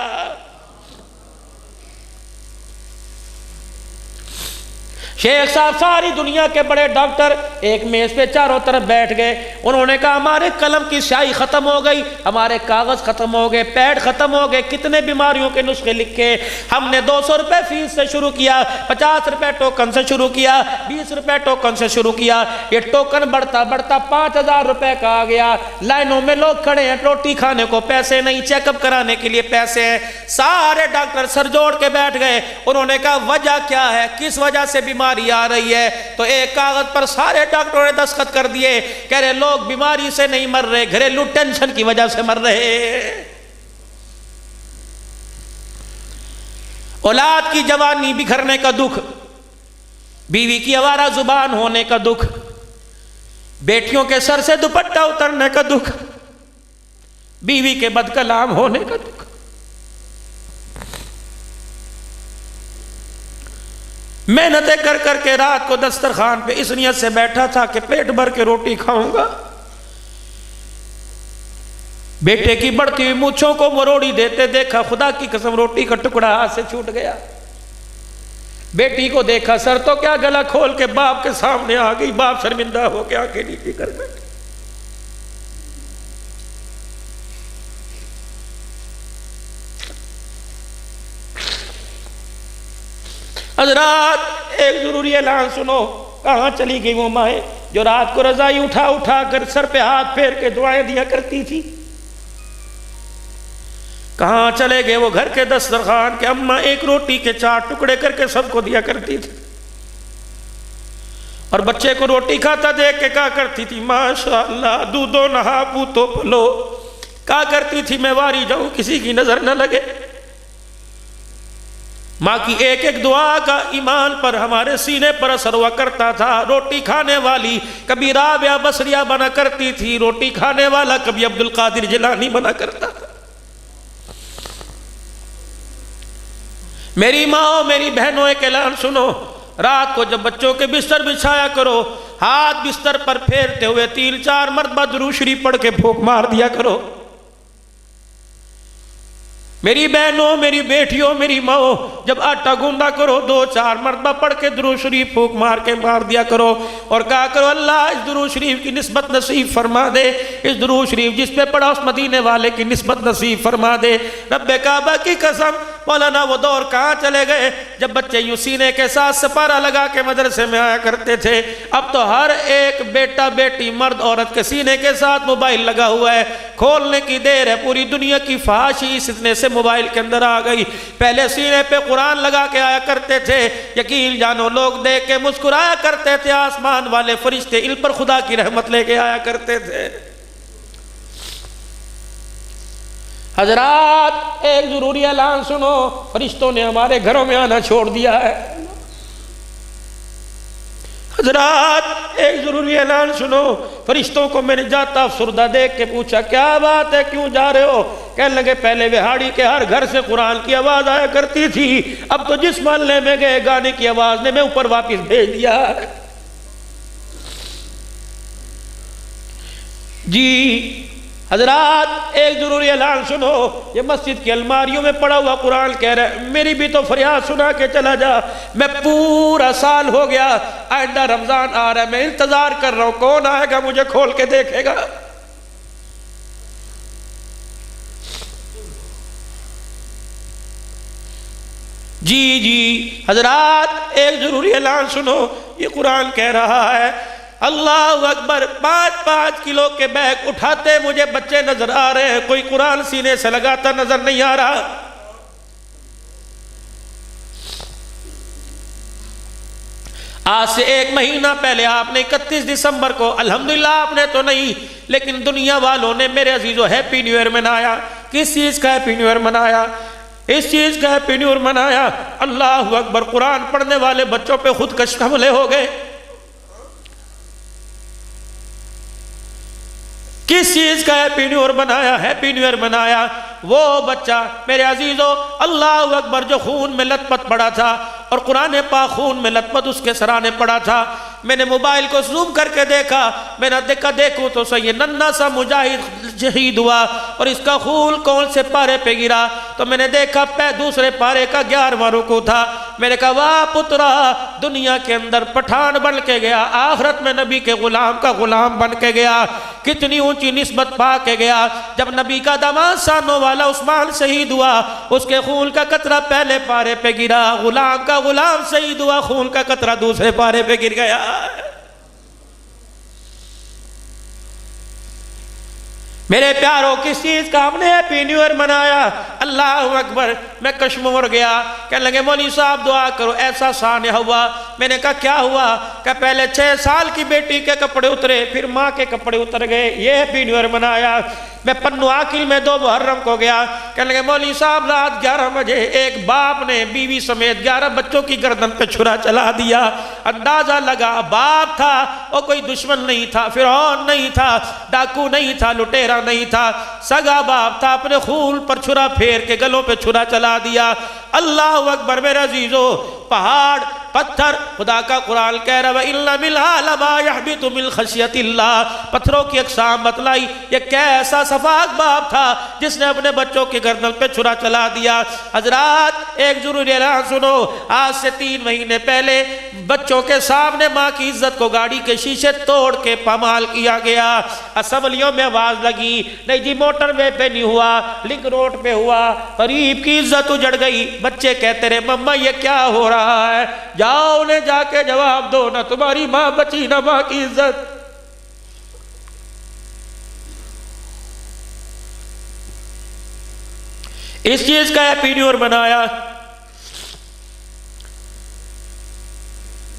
شیخ صاحب ساری دنیا کے بڑے ڈاکٹر ایک میز پہ چاروں طرف بیٹھ گئے، انہوں نے کہا ہمارے قلم کی سیاہی ختم ہو گئی، ہمارے کاغذ ختم ہو گئے، پیڈ ختم ہو گئے، کتنے بیماریوں کے نسخے لکھے، ہم نے 200 روپے فیس سے شروع کیا، 50 روپے ٹوکن سے شروع کیا، 20 روپے ٹوکن سے شروع کیا، یہ ٹوکن بڑھتا بڑھتا 5000 روپے کا آ گیا، لائنوں میں لوگ کھڑے ہیں، روٹی کھانے کو پیسے نہیں، چیک اپ کرانے کے لیے پیسے ہیں۔ سارے ڈاکٹر سر جوڑ کے بیٹھ گئے، انہوں نے کہا وجہ کیا ہے، کس وجہ سے بیماری آ رہی ہے؟ تو ایک کاغذ پر سارے ڈاکٹروں نے دستخط کر دیے، کہہ رہے لوگ بیماری سے نہیں مر رہے، گھریلو ٹینشن کی وجہ سے مر رہے۔ اولاد کی جوانی بکھرنے کا دکھ، بیوی کی آوارہ زبان ہونے کا دکھ، بیٹیوں کے سر سے دوپٹہ اترنے کا دکھ، بیوی کے بد کلام ہونے کا دکھ۔ محنتیں کر کر کے رات کو دسترخوان پہ اس نیت سے بیٹھا تھا کہ پیٹ بھر کے روٹی کھاؤں گا، بیٹے کی بڑھتی ہوئی مونچھوں کو مروڑی دیتے دیکھا، خدا کی قسم روٹی کا ٹکڑا ہاتھ سے چھوٹ گیا۔ بیٹی کو دیکھا، سر تو کیا گلا کھول کے باپ کے سامنے آ گئی۔ باپ شرمندہ ہو کے آنکھیں نیچے کر بیٹھے۔ حضرات ایک ضروری اعلان سنو، کہاں چلی گئی وہ مائیں جو رات کو رضائی اٹھا اٹھا کر سر پہ ہاتھ پھیر کے دعائیں دیا کرتی تھی؟ کہاں چلے گئے وہ گھر کے دسترخوان کے اماں ایک روٹی کے 4 ٹکڑے کر کے سب کو دیا کرتی تھی، اور بچے کو روٹی کھاتا دیکھ کے کہا کرتی تھی ماشاءاللہ دودھو نہا پوتو پلو، کہا کرتی تھی میں واری جاؤں کسی کی نظر نہ لگے۔ ماں کی ایک ایک دعا کا ایمان پر ہمارے سینے پر اثر ہوا کرتا تھا۔ روٹی کھانے والی کبھی رابعہ بصریہ بنا کرتی تھی، روٹی کھانے والا کبھی عبدالقادر جیلانی بنا کرتا تھا۔ میری ماں میری بہنوں ایک اعلان سنو، رات کو جب بچوں کے بستر بچھایا کرو، ہاتھ بستر پر پھیرتے ہوئے 3-4 مرتبہ درود شریف پڑھ کے پھونک مار دیا کرو۔ میری بہنوں میری بیٹیوں میری ماں، جب آٹا گوندا کرو 2-4 مرتبہ پڑھ کے درود شریف پھونک مار کے مار دیا کرو، اور کہا کرو اللہ اس درود شریف کی نسبت نصیب فرما دے، اس درود شریف جس پہ پڑھا اس مدینے والے کی نسبت نصیب فرما دے۔ رب کعبہ کی قسم مولانا وہ دور کہاں چلے گئے جب بچے یوں سینے کے ساتھ سپارہ لگا کے مدرسے میں آیا کرتے تھے؟ اب تو ہر ایک بیٹا بیٹی مرد عورت کے سینے کے ساتھ موبائل لگا ہوا ہے، کھولنے کی دیر ہے، پوری دنیا کی فحاشی اس اتنے سے موبائل کے اندر آ گئی۔ پہلے سینے پہ قرآن لگا کے آیا کرتے تھے، یقین جانو لوگ دیکھ کے مسکرایا کرتے تھے، آسمان والے فرشتے ان پر خدا کی رحمت لے کے آیا کرتے تھے۔ حضرات ایک ضروری اعلان سنو، فرشتوں نے ہمارے گھروں میں آنا چھوڑ دیا ہے۔ حضرات ایک ضروری اعلان سنو، فرشتوں کو میں نے جاتا افسردہ دیکھ کے پوچھا کیا بات ہے کیوں جا رہے ہو؟ کہنے لگے پہلے وہاڑی کے ہر گھر سے قرآن کی آواز آیا کرتی تھی، اب تو جس محلے میں گئے گانے کی آواز نے میں اوپر واپس بھیج دیا۔ جی حضرات ایک ضروری اعلان سنو، یہ مسجد کی الماریوں میں پڑا ہوا قرآن کہہ رہا ہے میری بھی تو فریاد سنا کے چلا جا، میں پورا سال ہو گیا، آئندہ رمضان آ رہا ہے، میں انتظار کر رہا ہوں کون آئے گا مجھے کھول کے دیکھے گا۔ جی حضرات ایک ضروری اعلان سنو، یہ قرآن کہہ رہا ہے اللہ اکبر، 5-5 کلو کے بیگ اٹھاتے مجھے بچے نظر آ رہے ہیں، کوئی قرآن سینے سے لگاتا نظر نہیں آ رہا۔ آج سے 1 مہینہ پہلے آپ نے 31 دسمبر کو الحمدللہ آپ نے تو نہیں لیکن دنیا والوں نے میرے عزیزو ہیپی نیو ایئر منایا۔ کس چیز کا ہیپی نیو ایئر منایا؟ اس چیز کا ہیپی نیو ایئر منایا، اللہ اکبر، قرآن پڑھنے والے بچوں پہ خودکش حملے ہو گئے۔ کس چیز کا ہیپی نیو ایئر بنایا؟ ہیپی نیو ایئر بنایا وہ بچہ میرے عزیزو اللہ اکبر جو خون میں لت پت پڑا تھا، اور قرآن پاک خون میں لت پت اس کے سرانے پڑا تھا۔ میں نے موبائل کو زوم کر کے دیکھا، میں نے دیکھوں تو صحیح ننھا سا مجاہد شہید ہوا، اور اس کا خون کون سے پارے پہ گرا؟ تو میں نے دیکھا دوسرے پارے کا 11واں رکوع تھا۔ میں نے کہا واہ پترا، دنیا کے اندر پٹھان بن کے گیا، آخرت میں نبی کے غلام کا غلام بن کے گیا، کتنی اونچی نسبت پا کے گیا۔ جب نبی کا داماد سانوں والا عثمان شہید ہوا، اس کے خون کا قطرہ پہلے پارے پہ گرا، غلام کا غلام شہید ہوا، خون کا قطرہ دوسرے پارے پہ گر گیا۔ میرے پیاروں کس چیز کا ہم نے ہیپی نیو ایئر منایا؟ اللہ اکبر، میں کشمور گیا، کہنے لگے مولوی صاحب دعا کرو، ایسا سانحہ ہوا۔ میں نے کہا کیا ہوا؟ کہ پہلے 6 سال کی بیٹی کے کپڑے اترے، پھر ماں کے کپڑے اتر گئے، یہ ہیپی نیو ایئر منایا۔ میں پنو عاقل میں 2 محرم کو گیا، کہنے لگے مولوی صاحب رات 11 بجے ایک باپ نے بیوی سمیت 11 بچوں کی گردن پہ چھرا چلا دیا۔ اندازہ لگا باپ تھا، وہ کوئی دشمن نہیں تھا، فرعون نہیں تھا، ڈاکو نہیں تھا، لٹیرا نہیں تھا، سگا باپ تھا، اپنے خون پر چھرا پھیر کے گلوں پہ چھرا چلا دیا۔ اللہ اکبر میرے عزیزو، پہاڑ پتھر، خدا کا قرآن کہہ رہا ہے وَإِنَّ مِنْهَا لَمَا يَحْبِطُ مِنْ خَشْيَةِ اللَّهِ، پتھروں کی اقسام بتلائی۔ یہ کیسا سفاک باپ تھا جس نے اپنے بچوں کے گردن پہ چھرا چلا دیا۔ حضرات ایک ضروری اعلان سنو، آج سے 3 مہینے پہلے بچوں کے سامنے ماں کی عزت کو گاڑی کے شیشے توڑ کے پامال کیا گیا۔ اسمبلیوں میں آواز لگی، نہیں جی موٹر وے پہ نہیں ہوا، لنک روڈ پہ ہوا، غریب کی عزت اجڑ گئی۔ بچے کہتے رہے مما یہ کیا ہو رہا ہے؟ جاؤ انہیں جا کے جواب دو، نہ تمہاری ماں بچی نہ ماں کی عزت۔ اس چیز کا اپینیور بنایا،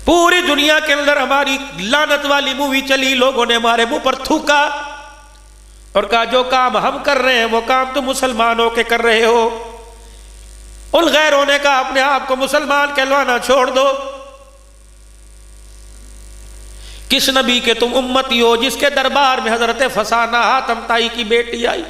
پوری دنیا کے اندر ہماری لعنت والی مووی چلی، لوگوں نے ہمارے منہ پر تھوکا اور کہا جو کام ہم کر رہے ہیں وہ کام تم مسلمانوں کے کر رہے ہو۔ ان غیروں نے کہا اپنے آپ کو مسلمان کہلوانا چھوڑ دو، کس نبی کے تم امتی ہو جس کے دربار میں حضرت فسانہ حاتم طائی کی بیٹی آئی؟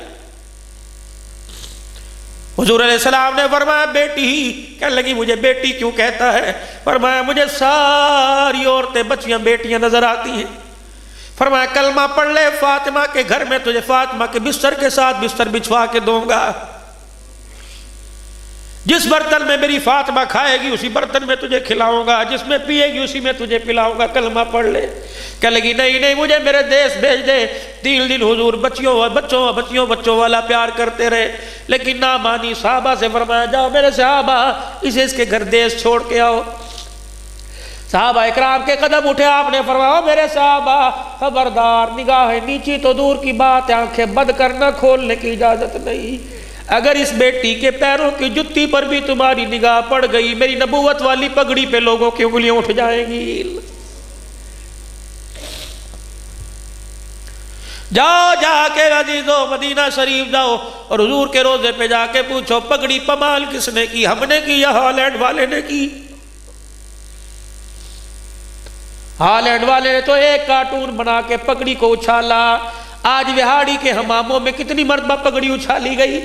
حضور علیہ السلام نے فرمایا بیٹی ہی؟ کہنے لگی مجھے بیٹی کیوں کہتا ہے؟ فرمایا مجھے ساری عورتیں بچیاں بیٹیاں نظر آتی ہیں۔ فرمایا کلمہ پڑھ لے فاطمہ کے گھر میں تجھے فاطمہ کے بستر کے ساتھ بستر بچھوا کے دوں گا، جس برتن میں میری فاطمہ کھائے گی اسی برتن میں تجھے کھلاؤں گا، جس میں پیے گی اسی میں تجھے پلاؤں گا، کلمہ پڑھ لے۔ کہنے لگی نہیں مجھے میرے دیس بھیج دے۔ 3 دن حضور بچوں والا پیار کرتے رہے لیکن نہ مانی۔ صحابہ سے فرمایا جاؤ میرے صحابہ اسے اس کے گھر دیس چھوڑ کے آؤ۔ صحابہ اکرام کے قدم اٹھے، آپ نے فرمایا میرے صحابہ خبردار، نگاہ نیچی تو دور کی بات، آنکھیں بند کرنا کھولنے کی اجازت نہیں۔ اگر اس بیٹی کے پیروں کی جتی پر بھی تمہاری نگاہ پڑ گئی میری نبوت والی پگڑی پہ لوگوں کی انگلیاں اٹھ جائیں گی۔ جاؤ جا کے عزیزو مدینہ شریف جاؤ اور حضور کے روضے پہ جا کے پوچھو پگڑی پمال کس نے کی؟ ہم نے کی یا ہالینڈ والے نے کی؟ ہالینڈ والے نے تو ایک کارٹون بنا کے پگڑی کو اچھالا۔ آج وہاڑی کے حماموں میں کتنی مرتبہ پگڑی اچھالی گئی۔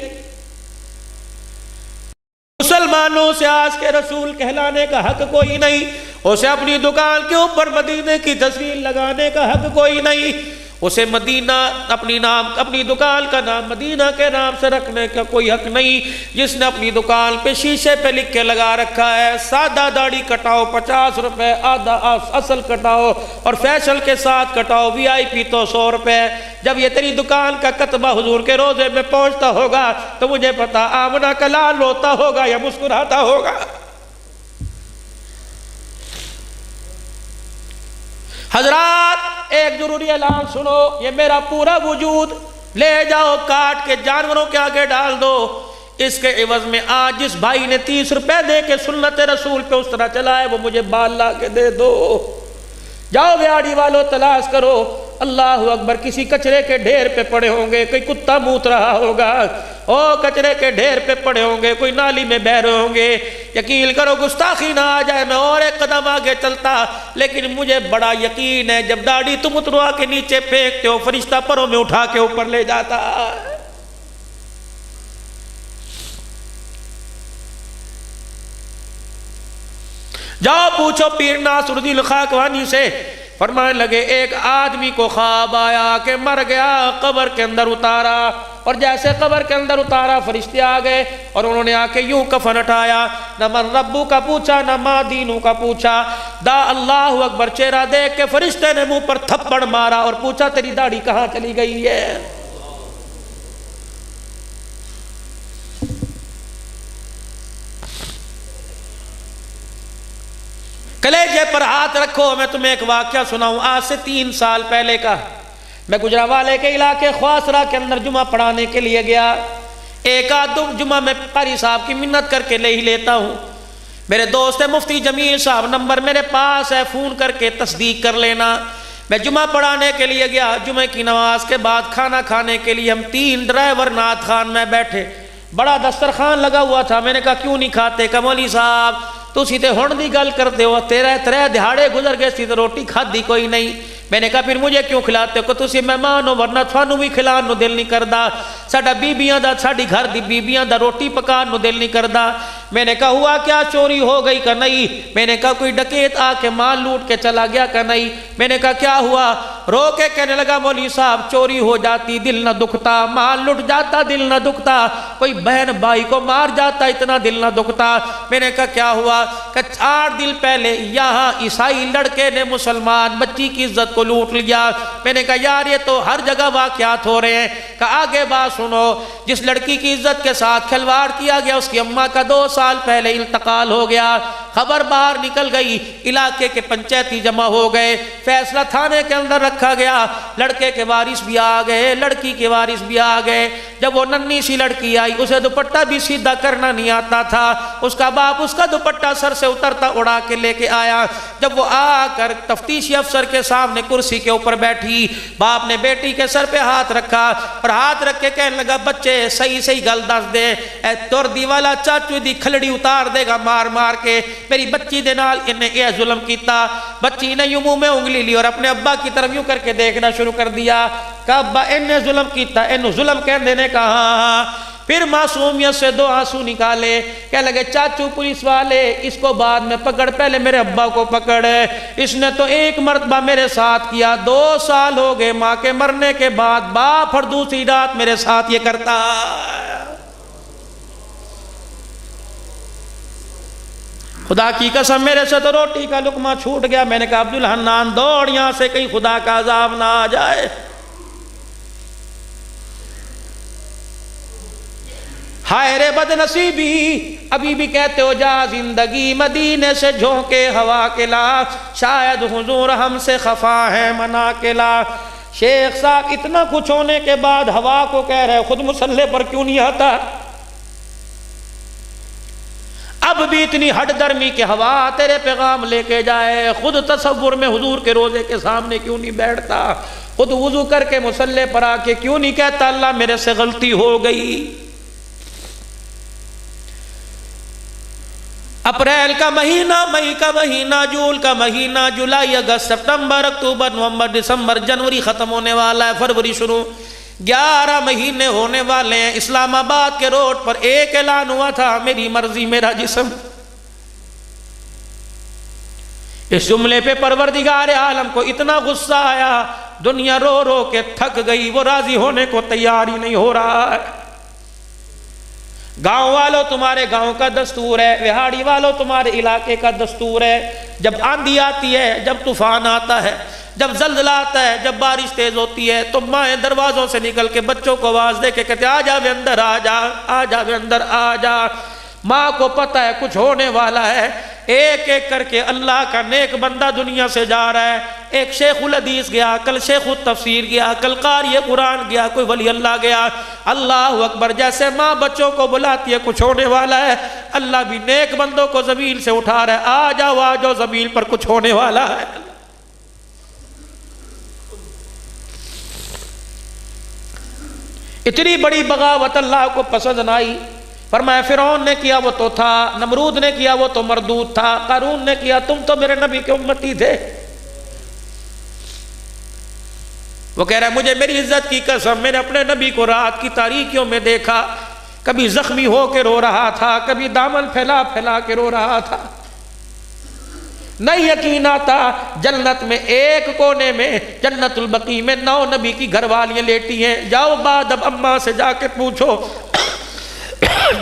مسلمانوں سے آج کے رسول کہلانے کا حق کوئی نہیں، اسے اپنی دکان کے اوپر مدینے کی تصویر لگانے کا حق کوئی نہیں، اسے مدینہ اپنی دکان کا نام مدینہ کے نام سے رکھنے کا کوئی حق نہیں۔ جس نے اپنی دکان پہ شیشے پہ لکھ کے لگا رکھا ہے سادہ داڑھی کٹاؤ 50 روپے، آدھا اصل کٹاؤ اور فیشل کے ساتھ کٹاؤ VIP تو 100 روپے، جب یہ تیری دکان کا کتبہ حضور کے روضے میں پہنچتا ہوگا تو مجھے پتا آمنہ کا لال روتا ہوگا یا مسکراتا ہوگا۔ حضرات ایک ضروری اعلان سنو، یہ میرا پورا وجود لے جاؤ کاٹ کے جانوروں کے آگے ڈال دو، اس کے عوض میں آج جس بھائی نے 30 روپے دے کے سنت رسول پہ اس طرح چلائے وہ مجھے بال لا کے دے دو۔ جاؤ ویاڑی والو تلاش کرو، اللہ اکبر، کسی کچرے کے ڈھیر پہ پڑے ہوں گے، کوئی کتا موت رہا ہوگا، کچرے کے ڈھیر پہ پڑے ہوں گے، کوئی نالی میں بہ رہے ہوں گے۔ یقین کرو گستاخی نہ آ جائے میں اور ایک قدم آگے چلتا، لیکن مجھے بڑا یقین ہے جب داڑھی تم اتروا کے نیچے پھینکتے ہو فرشتہ پروں میں اٹھا کے اوپر لے جاتا۔ جاؤ پوچھو پیر ناصر الدین خاکوانی سے، فرمانے لگے ایک آدمی کو خواب آیا کہ مر گیا، قبر کے اندر اتارا، اور جیسے قبر کے اندر اتارا فرشتے آ گئے اور انہوں نے آ کے یوں کفن اٹھایا، نہ من ربو کا پوچھا نہ ما دینو کا پوچھا، دا اللہ اکبر چہرہ دیکھ کے فرشتے نے منہ پر تھپڑ مارا اور پوچھا تیری داڑھی کہاں چلی گئی ہے؟ کلیجے پر ہاتھ رکھو، میں تمہیں ایک واقعہ سناؤں آج سے 3 سال پہلے کا۔ میں گجرانوالے کے علاقے خواسرہ کے اندر جمعہ پڑھانے کے لیے گیا، ایک آدھ جمعہ میں قاری صاحب کی منت کر کے لے ہی لیتا ہوں۔ میرے دوست مفتی جمیل صاحب نمبر میرے پاس ہے، فون کر کے تصدیق کر لینا۔ میں جمعہ پڑھانے کے لیے گیا، جمعہ کی نماز کے بعد کھانا کھانے کے لیے ہم 3 ڈرائیور نعت خان میں بیٹھے، بڑا دسترخوان لگا ہوا تھا۔ میں نے کہا کیوں نہیں کھاتے؟ کہ مولوی صاحب تسی تے ہن دی گل کرتے ہو، تیرے دہاڑے گزر گئے سی تو روٹی کھادی کوئی نہیں۔ میں نے کہا پھر مجھے کیوں کھلاتے ہو؟ کہ تسی مہمان ہو ورنہ تھانوں بھی کھلان نو دل نہیں کردا، ساڈا بیبیاں دا ساڈی گھر دی بیبیاں دا روٹی پکان نو دل نہیں کردا۔ میں نے کہا ہوا کیا، چوری ہو گئی کہ نہیں؟ میں نے کہا کوئی ڈکیت آ کے مال لوٹ کے چلا گیا کہ نہیں؟ میں نے کہا کیا ہوا؟ رو کے کہنے لگا مولوی صاحب چوری ہو جاتی دل نہ دکھتا، مال لٹ جاتا دل نہ دکھتا، کوئی بہن بھائی کو مار جاتا اتنا دل نہ دکھتا۔ میں نے کہا کیا ہوا؟ کہ 4 دن پہلے یہاں عیسائی لڑکے نے مسلمان بچی کی عزت کو لوٹ لیا۔ میں نے کہا یار یہ تو ہر جگہ واقعات ہو رہے ہیں۔ کہ آگے بات سنو، جس لڑکی کی عزت کے ساتھ کھلواڑ کیا گیا اس کی اماں کا 2 سال پہلے انتقال ہو گیا۔ خبر باہر نکل گئی، علاقے کے پنچایتی جمع ہو گئے، فیصلہ تھانے کے اندر رکھا گیا، لڑکے کے وارث بھی آ گئے، لڑکی کے وارث بھی آ گئے۔ جب وہ ننھی سی لڑکی آئی، اسے دوپٹہ بھی سیدھا کرنا نہیں آتا تھا، اس کا باپ اس کا دوپٹہ سر سے اترتا اڑا کے لے کے آیا۔ جب وہ آ کر تفتیشی افسر کے سامنے کرسی کے اوپر بیٹھی، باپ نے بیٹی کے سر پہ ہاتھ رکھا اور ہاتھ رکھ کے کہنے لگا بچے صحیح صحیح گل دس دے، اے توردی والا چاچو دی کھلڑی اتار دے گا مار مار کے، میری بچی دے نال انہیں یہ ظلم کیتا۔ بچی نے یوں منہ میں انگلی لی اور اپنے ابا کی طرف یوں کر کے دیکھنا شروع کر دیا کہ ابا انہیں ظلم کیتا، انہوں ظلم کہنے نے کہا۔ پھر معصومیت سے 2 آنسو نکالے، کہنے لگے چاچو پولیس والے اس کو بعد میں پکڑ، پہلے میرے ابا کو پکڑ، اس نے تو 1 مرتبہ میرے ساتھ کیا، 2 سال ہو گئے ماں کے مرنے کے بعد باپ اور دوسری رات میرے ساتھ یہ کرتا۔ خدا کی قسم میرے سے تو روٹی کا لقمہ چھوٹ گیا۔ میں نے کہا عبدالحنان دوڑ یہاں سے، کہیں خدا کا عذاب نہ آ جائے۔ ہائے رے بد نصیبی، ابھی بھی کہتے ہو جا زندگی مدینے سے جھونکے ہوا کے لا، شاید حضور ہم سے خفا ہے منا کے لا۔ شیخ صاحب اتنا کچھ ہونے کے بعد ہوا کو کہہ رہے خود مسلح پر کیوں نہیں آتا؟ اب بھی اتنی ہٹ درمی کہ ہوا تیرے پیغام لے کے جائے، خود تصور میں حضور کے روزے کے سامنے کیوں نہیں بیٹھتا؟ خود وضو کر کے مسلح پر آ کے کیوں نہیں کہتا اللہ میرے سے غلطی ہو گئی؟ اپریل کا مہینہ، مئی کا مہینہ، جون کا مہینہ، جولائی، اگست، سپتمبر، اکتوبر، نومبر، دسمبر، جنوری ختم ہونے والا ہے، فروری شروع، 11 مہینے ہونے والے ہیں۔ اسلام آباد کے روڈ پر ایک اعلان ہوا تھا، میری مرضی میرا جسم۔ اس جملے پہ پروردگار عالم کو اتنا غصہ آیا، دنیا رو رو کے تھک گئی، وہ راضی ہونے کو تیار ہی نہیں ہو رہا ہے۔ گاؤں والوں تمہارے گاؤں کا دستور ہے، وہاڑی والوں تمہارے علاقے کا دستور ہے، جب آندھی آتی ہے، جب طوفان آتا ہے، جب زلزلہ آتا ہے، جب بارش تیز ہوتی ہے تو مائیں دروازوں سے نکل کے بچوں کو آواز دے کے کہتے آ جا وے اندر، آ جا، آ جا وے اندر، آ جا۔ ماں کو پتہ ہے کچھ ہونے والا ہے، ایک ایک کر کے اللہ کا نیک بندہ دنیا سے جا رہا ہے۔ ایک شیخ الحدیث گیا، کل شیخ التفسیر گیا، کل قاری قرآن گیا، کوئی ولی اللہ گیا۔ اللہ اکبر، جیسے ماں بچوں کو بلاتی ہے کچھ ہونے والا ہے، اللہ بھی نیک بندوں کو زمین سے اٹھا رہا ہے، آ جاؤ زمین پر کچھ ہونے والا ہے۔ اتنی بڑی بغاوت اللہ کو پسند نہ آئی، فرمایا فرعون نے کیا وہ تو تھا، نمرود نے کیا وہ تو مردود تھا، قارون نے کیا، تم تو میرے نبی کے امتی تھے۔ وہ کہہ رہا ہے مجھے میری عزت کی قسم، میں نے اپنے نبی کو رات کی تاریکیوں میں دیکھا، کبھی زخمی ہو کے رو رہا تھا، کبھی دامن پھیلا پھیلا کے رو رہا تھا۔ نہیں یقین آتا، جنت میں ایک کونے میں، جنت البقیع میں 9 نبی کی گھر والیاں لیٹی ہیں۔ جاؤ بعد اب اماں سے جا کے پوچھو،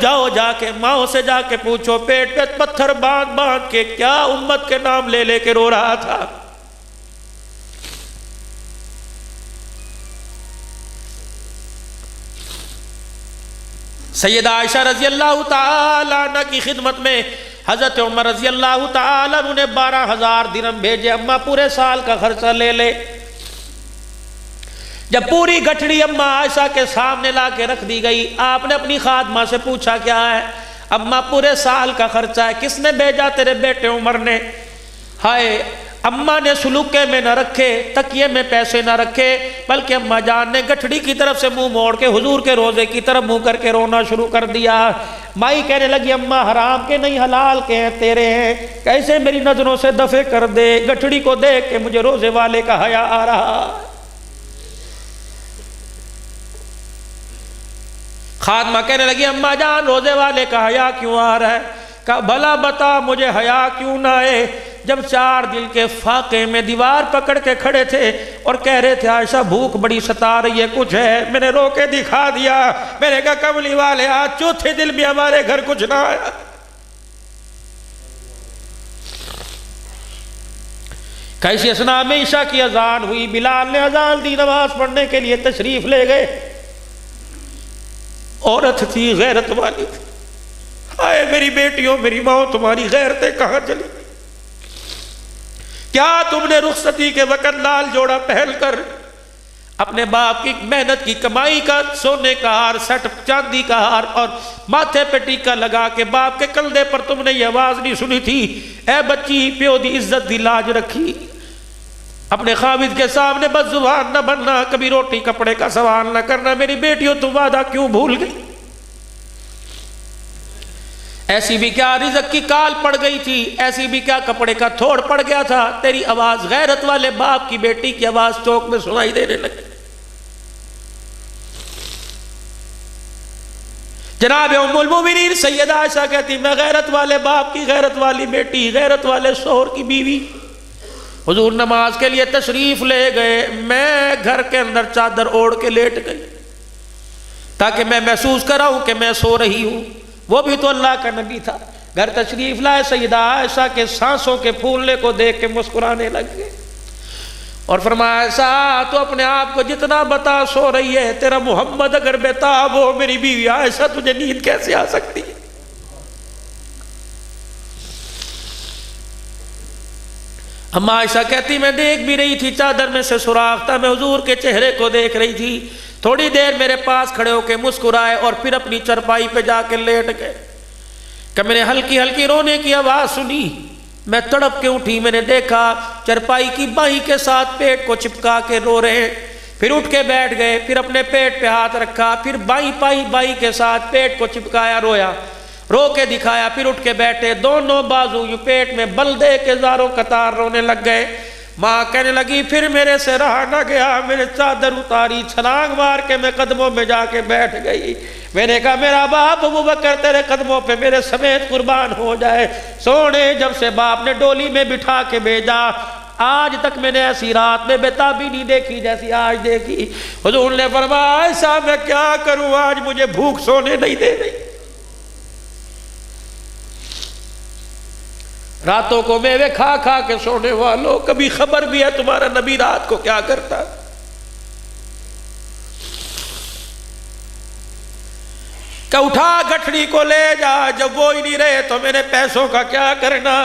جاؤ جا کے ماں سے جا کے پوچھو، پیٹ پہ پتھر باندھ باندھ کے کیا امت کے نام لے لے کے رو رہا تھا۔ سیدہ عائشہ رضی اللہ تعالیٰ عنہ کی خدمت میں حضرت عمر رضی اللہ تعالیٰ عنہ نے 12,000 درہم بھیجے، اماں پورے سال کا خرچہ لے لے۔ جب پوری گٹھڑی اماں عائشہ کے سامنے لا کے رکھ دی گئی، آپ نے اپنی خادمہ سے پوچھا کیا ہے؟ اماں پورے سال کا خرچہ ہے، کس نے بھیجا؟ تیرے بیٹے عمر نے۔ ہائے، اماں نے سلوکے میں نہ رکھے، تکیے میں پیسے نہ رکھے، بلکہ اماں جان نے گٹھڑی کی طرف سے منہ موڑ کے حضور کے روزے کی طرف منہ کر کے رونا شروع کر دیا۔ مائی کہنے لگی اماں حرام کے نہیں حلال کے ہیں، تیرے ہیں، کیسے میری نظروں سے دفع کر دے، گٹھڑی کو دیکھ کے مجھے روزے والے کا حیا آ رہا۔ خادمہ کہنے لگی اماں جان روزے والے کا حیا کیوں آ رہا ہے؟ کہا بھلا بتا مجھے حیا کیوں نہ آئے جب 4 دل کے فاقے میں دیوار پکڑ کے کھڑے تھے اور کہہ رہے تھے عائشہ بھوک بڑی ستا رہی ہے کچھ ہے، میں نے رو کے دکھا دیا، میں نے کہا کملی والے آج 4تھے دل بھی ہمارے گھر کچھ نہ آیا۔ کیسی اسنا میں عشاء کی اذان ہوئی، بلال نے اذان دی، نماز پڑھنے کے لیے تشریف لے گئے۔ عورت تھی، غیرت والی تھی، آئے میری بیٹیوں میری ماں تمہاری غیرتیں کہاں چلی؟ کیا تم نے رخصتی کے وقت لال جوڑا پہن کر اپنے باپ کی محنت کی کمائی کا سونے کا ہار، سٹ چاندی کا ہار اور ماتھے پہ ٹیکا لگا کے باپ کے کندھے پر تم نے یہ آواز نہیں سنی تھی اے بچی پیو دی عزت دی لاج رکھی، اپنے خاوند کے سامنے بد زبان نہ بننا، کبھی روٹی کپڑے کا سوال نہ کرنا، میری بیٹیوں تم وعدہ کیوں بھول گئی؟ ایسی بھی کیا رزق کی کال پڑ گئی تھی، ایسی بھی کیا کپڑے کا تھوڑ پڑ گیا تھا، تیری آواز غیرت والے باپ کی بیٹی کی آواز چوک میں سنائی دینے لگی۔ جناب ام المومنین سیدہ عائشہ کہتی میں غیرت والے باپ کی غیرت والی بیٹی، غیرت والے شوہر کی بیوی، حضور نماز کے لیے تشریف لے گئے، میں گھر کے اندر چادر اوڑھ کے لیٹ گئی تاکہ میں محسوس کراؤں کہ میں سو رہی ہوں۔ وہ بھی تو اللہ کا نبی تھا، گھر تشریف لائے، سیدہ عائشہ کے سانسوں کے پھولنے کو دیکھ کے مسکرانے لگ گئے اور فرمایا عائشہ تو اپنے آپ کو جتنا بتا سو رہی ہے، تیرا محمد اگر بیتاب ہو میری بیوی عائشہ تجھے نیند کیسے آ سکتی ہے؟ اما عائشہ کہتی میں دیکھ بھی رہی تھی، چادر میں سے سوراخ تھا، میں حضور کے چہرے کو دیکھ رہی تھی، تھوڑی دیر میرے پاس کھڑے ہو کے مسکرائے اور پھر اپنی چرپائی پہ جا کے لیٹ گئے کہ میں نے ہلکی ہلکی رونے کی آواز سنی، میں تڑپ کے اٹھی، میں نے دیکھا چرپائی کی بائی کے ساتھ پیٹ کو چپکا کے رو رہے ہیں، پھر اٹھ کے بیٹھ گئے، پھر اپنے پیٹ پہ ہاتھ رکھا، پھر بائی کے ساتھ پیٹ کو چپکایا، رویا، رو کے دکھایا، پھر اٹھ کے بیٹھے، دونوں بازو یوں پیٹ میں بل دے کے زاروں قطار رونے لگ گئے۔ ماں کہنے لگی پھر میرے سے رہا نہ گیا، میں نے چادر اتاری، چھلانگ مار کے میں قدموں میں جا کے بیٹھ گئی، میں نے کہا میرا باپ ابو بکر تیرے قدموں پہ میرے سمیت قربان ہو جائے، سونے جب سے باپ نے ڈولی میں بٹھا کے بھیجا آج تک میں نے ایسی رات میں بیتابی نہیں دیکھی جیسی آج دیکھی۔ حضور نے فرمایا ایسا میں کیا کروں، آج مجھے بھوک سونے نہیں دے رہی، راتوں کو میوے کھا کھا کے سونے والوں، کبھی خبر بھی ہے تمہارا نبی رات کو کیا کرتا؟ کہ اٹھا گٹھڑی کو لے جا، جب وہ ہی نہیں رہے تو میرے پیسوں کا کیا کرنا؟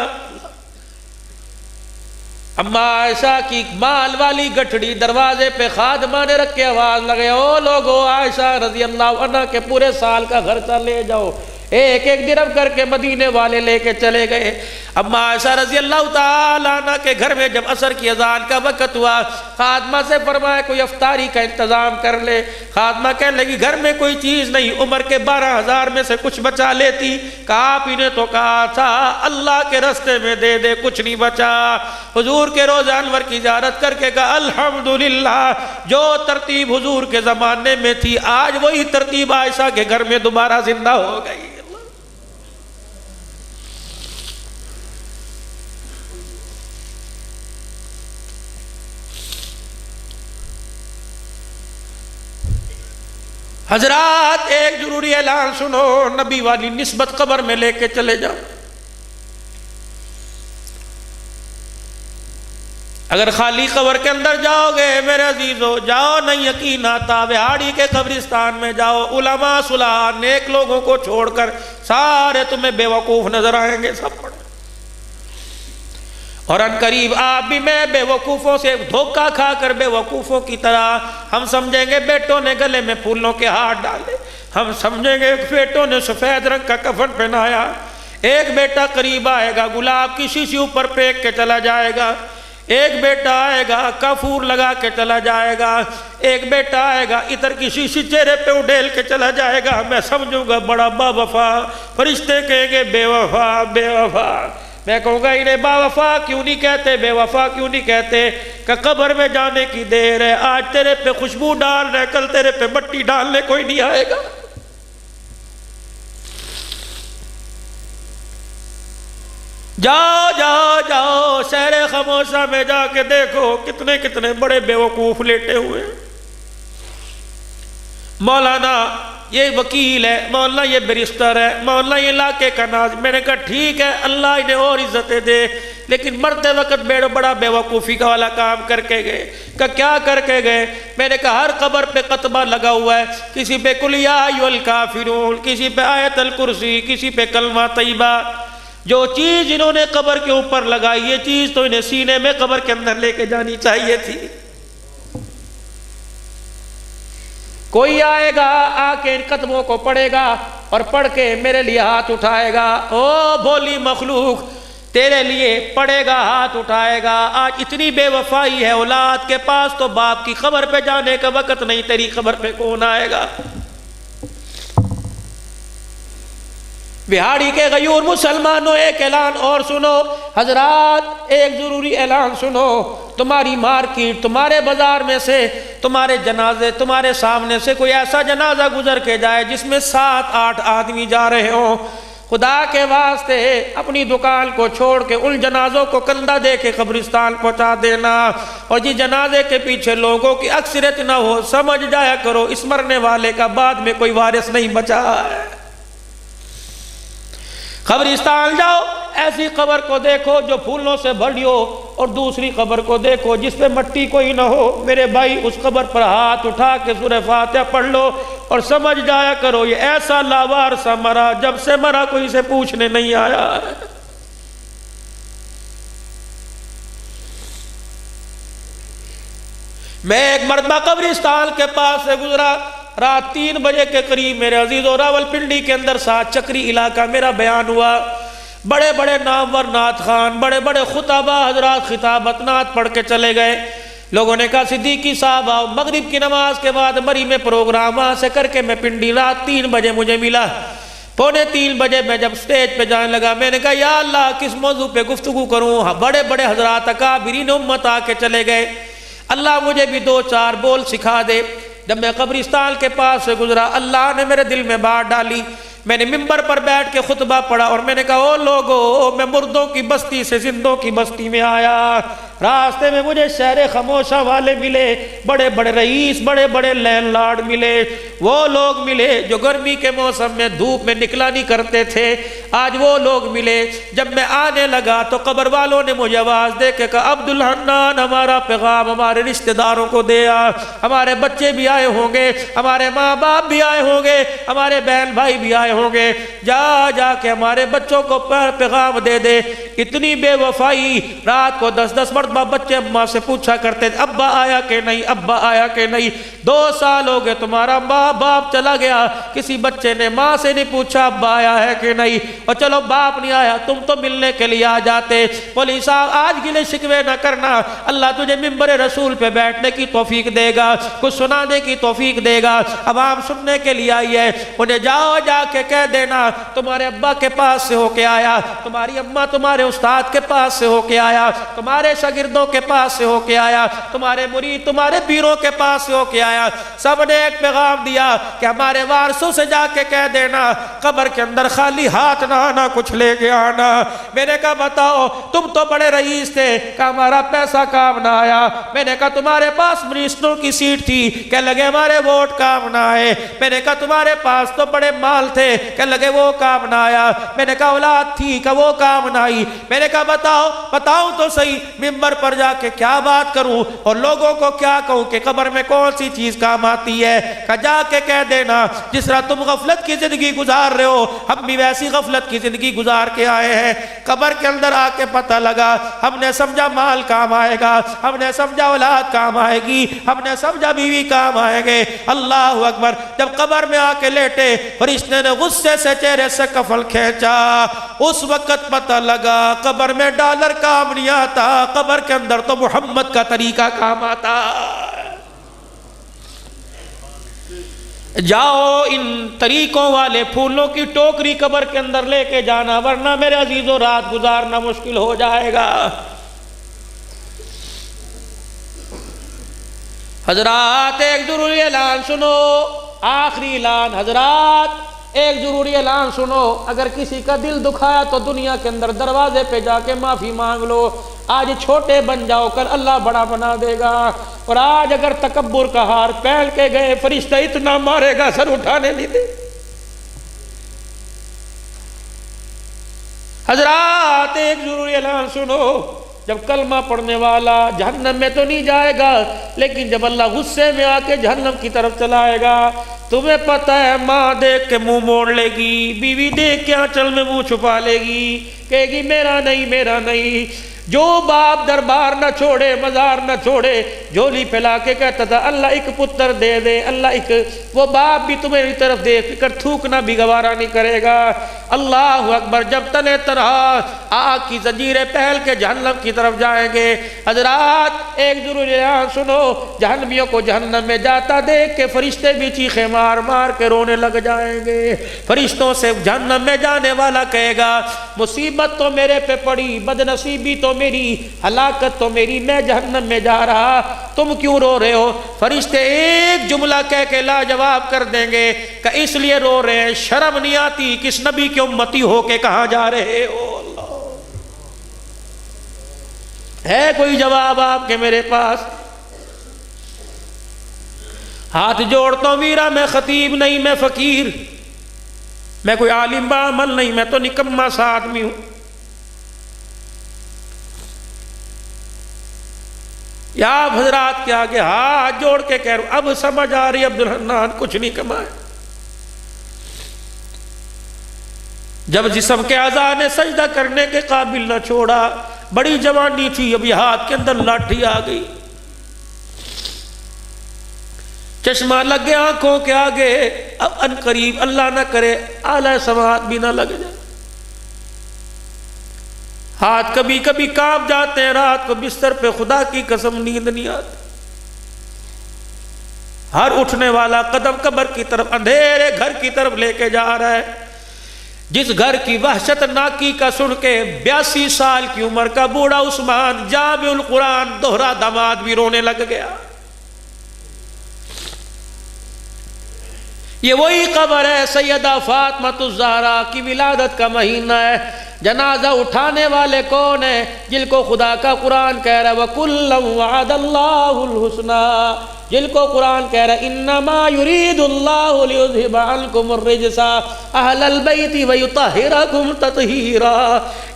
اما عائشہ کی مال والی گٹھڑی دروازے پہ خادمہ نے رکھ کے آواز لگے او لوگو عائشہ رضی اللہ عنہ کے پورے سال کا خرچہ لے جاؤ، ایک ایک درہم کر کے مدینے والے لے کے چلے گئے۔ اما عائشہ رضی اللہ تعالیٰ عنہ کے گھر میں جب عصر کی اذان کا وقت ہوا، خادمہ سے فرمایا کوئی افطاری کا انتظام کر لے۔ خادمہ کہنے لگی گھر میں کوئی چیز نہیں، عمر کے 12,000 میں سے کچھ بچا لیتی۔ کہا آپ ہی نے تو کہا تھا اللہ کے راستے میں دے دے، کچھ نہیں بچا۔ حضور کے روضہ انور کی زیارت کر کے کہا الحمدللہ، جو ترتیب حضور کے زمانے میں تھی آج وہی ترتیب عائشہ کے گھر میں دوبارہ زندہ ہو گئی۔ حضرات ایک ضروری اعلان سنو، نبی والی نسبت قبر میں لے کے چلے جاؤ۔ اگر خالی قبر کے اندر جاؤ گے میرے عزیزو، جاؤ نہیں یقین آتا، وہاڑی کے قبرستان میں جاؤ، علماء صلاح نیک لوگوں کو چھوڑ کر سارے تمہیں بے وقوف نظر آئیں گے سب پڑھ، اور ان قریب آپ بھی میں بے وقوفوں سے دھوکہ کھا کر بے وقوفوں کی طرح ہم سمجھیں گے بیٹوں نے گلے میں پھولوں کے ہاتھ ڈالے، ہم سمجھیں گے بیٹوں نے سفید رنگ کا کفن پہنایا، ایک بیٹا قریب آئے گا گلاب کی شیشی اوپر پھینک کے چلا جائے گا، ایک بیٹا آئے گا کافور لگا کے چلا جائے گا، ایک بیٹا آئے گا عطر کی شیشی چہرے پہ اڈیل کے چلا جائے گا، میں سمجھوں گا بڑا با وفا، فرشتے کہیں گے بے وفا بے وفا، میں کہوں گا انہیں با وفا کیوں نہیں کہتے، بے وفا کیوں نہیں کہتے، کہ قبر میں جانے کی دیر ہے، آج تیرے پہ خوشبو ڈال رہے، کل تیرے پہ مٹی ڈالنے کوئی نہیں آئے گا۔ جاؤ جاؤ جاؤ شہر خاموشہ میں جا کے دیکھو کتنے کتنے بڑے بیوقوف لیٹے ہوئے ہیں۔ مولانا یہ وکیل ہے، مولانا یہ بیرسٹر ہے، مولانا یہ علاقے کا ناظر۔ میں نے کہا ٹھیک ہے، اللہ انہیں اور عزتیں دے، لیکن مرتے وقت بڑا بیوقوفی کا والا کام کر کے گئے۔ کہ کیا کر کے گئے؟ میں نے کہا ہر قبر پہ قطبہ لگا ہوا ہے، کسی پہ قل یا ایھا الکافرون، کسی پہ آیت الکرسی، کسی پہ کلمہ طیبہ۔ جو چیز انہوں نے قبر کے اوپر لگائی، یہ چیز تو انہیں سینے میں قبر کے اندر لے کے جانی چاہیے تھی۔ کوئی آئے گا، آ کے ان قدموں کو پڑھے گا اور پڑھ کے میرے لیے ہاتھ اٹھائے گا۔ او بھولی مخلوق، تیرے لیے پڑھے گا، ہاتھ اٹھائے گا۔ آج اتنی بے وفائی ہے اولاد کے پاس تو باپ کی قبر پہ جانے کا وقت نہیں، تیری قبر پہ کون آئے گا؟ بہاڑی کے غیور مسلمانوں ایک اعلان اور سنو حضرات، ایک ضروری اعلان سنو۔ تمہاری مارکیٹ، تمہارے بازار میں سے، تمہارے جنازے، تمہارے سامنے سے کوئی ایسا جنازہ گزر کے جائے جس میں 7-8 آدمی جا رہے ہوں، خدا کے واسطے اپنی دکان کو چھوڑ کے ان جنازوں کو کندھا دے کے قبرستان پہنچا دینا۔ اور جی جنازے کے پیچھے لوگوں کی اکثریت نہ ہو، سمجھ جایا کرو اس مرنے والے کا بعد میں کوئی وارث نہیں بچا ہے۔ قبرستان جاؤ، ایسی قبر کو دیکھو جو پھولوں سے بھری ہو، اور دوسری قبر کو دیکھو جس پہ مٹی کوئی نہ ہو۔ میرے بھائی اس قبر پر ہاتھ اٹھا کے سورہ فاتحہ پڑھ لو اور سمجھ جایا کرو یہ ایسا لاوار سا مرا جب سے مرا کوئی سے پوچھنے نہیں آیا ہے۔ میں ایک مرتبہ قبرستان کے پاس سے گزرا، رات 3 بجے کے قریب میرے عزیزوں، راولپنڈی کے اندر 7 چکری علاقہ میرا بیان ہوا۔ بڑے بڑے نامور نعت خان، بڑے بڑے خطبہ حضرات خطابت نعت پڑھ کے چلے گئے۔ لوگوں نے کہا صدیقی صاحب آؤ، مغرب کی نماز کے بعد مری میں پروگرام، وہاں سے کر کے میں پنڈی رات 3 بجے مجھے ملا۔ 2:45 بجے میں جب سٹیج پہ جانے لگا، میں نے کہا یا اللہ کس موضوع پہ گفتگو کروں؟ بڑے بڑے حضرات اکابرین امت آ کے چلے گئے، اللہ مجھے بھی 2-4 بول سکھا دے۔ جب میں قبرستان کے پاس سے گزرا، اللہ نے میرے دل میں بات ڈالی۔ میں نے ممبر پر بیٹھ کے خطبہ پڑھا اور میں نے کہا او لوگو، میں مردوں کی بستی سے زندوں کی بستی میں آیا۔ راستے میں مجھے شہر خاموشہ والے ملے، بڑے بڑے رئیس، بڑے بڑے لینڈ لارڈ ملے، وہ لوگ ملے جو گرمی کے موسم میں دھوپ میں نکلا نہیں کرتے تھے، آج وہ لوگ ملے۔ جب میں آنے لگا تو قبر والوں نے مجھے آواز دے کے کہا عبدالحنان ہمارا پیغام ہمارے رشتہ داروں کو دے آ، ہمارے بچے بھی آئے ہوں گے، ہمارے ماں باپ بھی آئے ہوں گے، ہمارے بہن بھائی بھی آئے ہوں گے، جا کے ہمارے بچوں کو پیغام دے دے۔ اتنی بے وفائی، رات کو 10-10 مرتبہ بچے اماں سے پوچھا کرتے تھے ابا آیا کہ نہیں، ابا آیا کہ نہیں۔ 2 سال ہو گئے تمہارا ماں باپ چلا گیا، کسی بچے نے ماں سے نہیں پوچھا ابا آیا ہے کہ نہیں، اور چلو باپ نہیں آیا تم تو ملنے کے لیے آ جاتے۔ بولی صاحب آج گلے شکوے نہ کرنا، اللہ تجھے ممبر رسول پہ بیٹھنے کی توفیق دے گا، کچھ سنانے کی توفیق دے گا۔ عوام سننے کے لیے آئی ہے، انہیں جا کے کہہ دینا تمہارے ابا کے پاس سے ہو کے آیا، تمہاری اماں تمہارے استاد کے پاس سے ہو کے آیا، تمہارے شاگردوں کے پاس سے ہو کے آیا، تمہارے مرید تمہارے پیروں کے پاس سے ہو کے آیا۔ سب نے ایک پیغام دیا کہ ہمارے وارثوں سے جا کے کہہ دینا قبر کے اندر خالی ہاتھ نہ آنا، کچھ لے کے آنا۔ میں نے کہا بتاؤ تم تو بڑے رئیس تھے کہ ہمارا پیسہ کام نہ آیا۔ میں نے کہا تمہارے پاس منسٹروں کی سیٹ تھی کہ لگے ہمارے ووٹ کام نہ آئے۔ میں نے کہا تمہارے پاس تو بڑے مال تھے کہ لگے وہ کام نہ آیا۔ میں نے کہا اولاد تھی کہ وہ کام نہ آئی۔ میں نے کہا بتاؤ تو صحیح ممبر پر جا کے کیا بات کروں اور لوگوں کو کیا کہوں کہ قبر میں کون سی چیز کام آتی ہے؟ کہ جا کے کہہ دینا جس طرح تم غفلت کی زندگی گزار رہے ہو ہم بھی ویسی غفلت کی زندگی گزار کے آئے ہیں۔ قبر کے اندر آ کے پتہ لگا، ہم نے سمجھا مال کام آئے گا، ہم نے سمجھا اولاد کام آئے گی، ہم نے سمجھا بیوی کام آئے گے۔ اللہ اکبر! جب قبر میں آ کے لیٹے فرشتے نے غصے سے چہرے سے کفن کھینچا، اس وقت پتہ لگا قبر میں ڈالر کام نہیں آتا، قبر کے اندر تو محمد کا طریقہ کام آتا۔ جاؤ ان طریقوں والے پھولوں کی ٹوکری قبر کے اندر لے کے جانا، ورنہ میرے عزیزوں رات گزارنا مشکل ہو جائے گا۔ حضرات ایک ضروری اعلان سنو، آخری اعلان۔ حضرات ایک ضروری اعلان سنو، اگر کسی کا دل دکھایا تو دنیا کے اندر دروازے پہ جا کے معافی مانگ لو۔ آج چھوٹے بن جاؤ، کل اللہ بڑا بنا دے گا۔ اور آج اگر تکبر کا ہار پہن کے گئے، فرشتہ اتنا مارے گا سر اٹھانے نہیں دے۔ حضرات ایک ضروری اعلان سنو، جب کلمہ پڑھنے والا جہنم میں تو نہیں جائے گا، لیکن جب اللہ غصے میں آ کے جہنم کی طرف چلائے گا، تمہیں پتہ ہے ماں دیکھ کے منہ موڑ لے گی، بیوی دیکھ کے آنچل میں منہ چھپا لے گی، کہے گی میرا نہیں میرا نہیں۔ جو باپ دربار نہ چھوڑے، مزار نہ چھوڑے، جھولی پھیلا کے کہتا تھا اللہ ایک پتر دے دے، اللہ ایک، وہ باپ بھی تمہاری طرف دیکھ کر تھوکنا بھی گوارا نہیں کرے گا۔ اللہ اکبر، جب تلے طرح آگ کی زنجیریں پہل کے جہنم کی طرف جائیں گے۔ حضرات ایک ضروری اعلان سنو، جہنمیوں کو جہنم میں جاتا دیکھ کے فرشتے بھی چیخیں مار مار کے رونے لگ جائیں گے۔ فرشتوں سے جہنم میں جانے والا کہے گا مصیبت تو میرے پہ پڑی، بدنصیبی تو میری، ہلاکت تو میری، میں جہنم میں جا رہا، تم کیوں رو رہے ہو؟ فرشتے ایک جملہ کہہ کے لاجواب کر دیں گے کہ اس لیے رو رہے ہیں، شرم نہیں آتی، کس نبی کی امتی ہو کے کہاں جا رہے ہو؟ اللہ، ہے کوئی جواب آپ کے میرے پاس؟ ہاتھ جوڑتا ہوں ویرا، میں خطیب نہیں، میں فقیر، میں کوئی عالم بعمل نہیں، میں تو نکما سا آدمی ہوں۔ یا آپ حضرات کے آگے ہاتھ جوڑ کے کہہ رہا ہوں، اب سمجھ آ رہی عبدالحنان کچھ نہیں کمائے۔ جب جسم کے اعضاء نے سجدہ کرنے کے قابل نہ چھوڑا، بڑی جوانی تھی، ابھی ہاتھ کے اندر لاٹھی آ گئی، چشمہ لگ گیا آنکھوں کے آگے، اب ان قریب اللہ نہ کرے اعلی سماعت بھی نہ لگ جائے۔ ہاتھ کبھی کبھی کانپ جاتے ہیں، رات کو بستر پہ خدا کی قسم نیند نہیں آتی۔ ہر اٹھنے والا قدم قبر کی طرف، اندھیرے گھر کی طرف لے کے جا رہا ہے۔ جس گھر کی وحشت ناکی کا سن کے 82 سال کی عمر کا بوڑھا عثمان جامع القرآن دوہرا داماد بھی رونے لگ گیا۔ یہ وہی قبر ہے، سیدہ فاطمہ الزہرا کی ولادت کا مہینہ ہے۔ جنازہ اٹھانے والے کون ہیں؟ جن کو خدا کا قرآن کہہ رہا ہے وَكُلًّا وَعَدَ اللَّهُ الْحُسْنَى، جن کو قرآن کہہ رہا ہے اِنَّمَا يُرِيدُ اللَّهُ لِيُذْهِبَ عَنْكُمُ الرِّجْسَ أَهْلَ الْبَيْتِ وَيُطَهِّرَكُمْ تَطْهِيرًا۔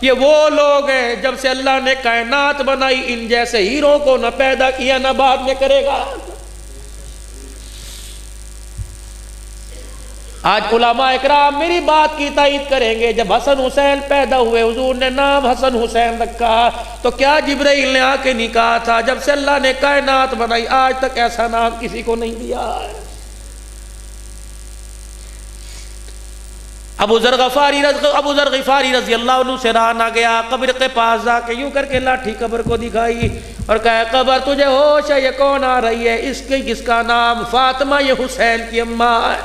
یہ وہ لوگ ہیں جب سے اللہ نے کائنات بنائی، ان جیسے ہیروں کو نہ پیدا کیا نہ بعد میں کرے گا۔ آج علماء اکرام میری بات کی تائید کریں گے، جب حسن حسین پیدا ہوئے حضور نے نام حسن حسین رکھا، تو کیا جبرائیل نے آ کے نہیں کہا تھا جب سے اللہ نے کائنات بنائی آج تک ایسا نام کسی کو نہیں دیا ہے؟ ابو ذر غفاری رضی اللہ عنہ سے رہا نہ گیا، قبر کے پاس جا کے یوں کر کے لاٹھی قبر کو دکھائی اور کہا قبر تجھے ہوش ہے؟ یہ کون آ رہی ہے؟ اس کا نام فاطمہ، یہ حسین کی اماں ہے۔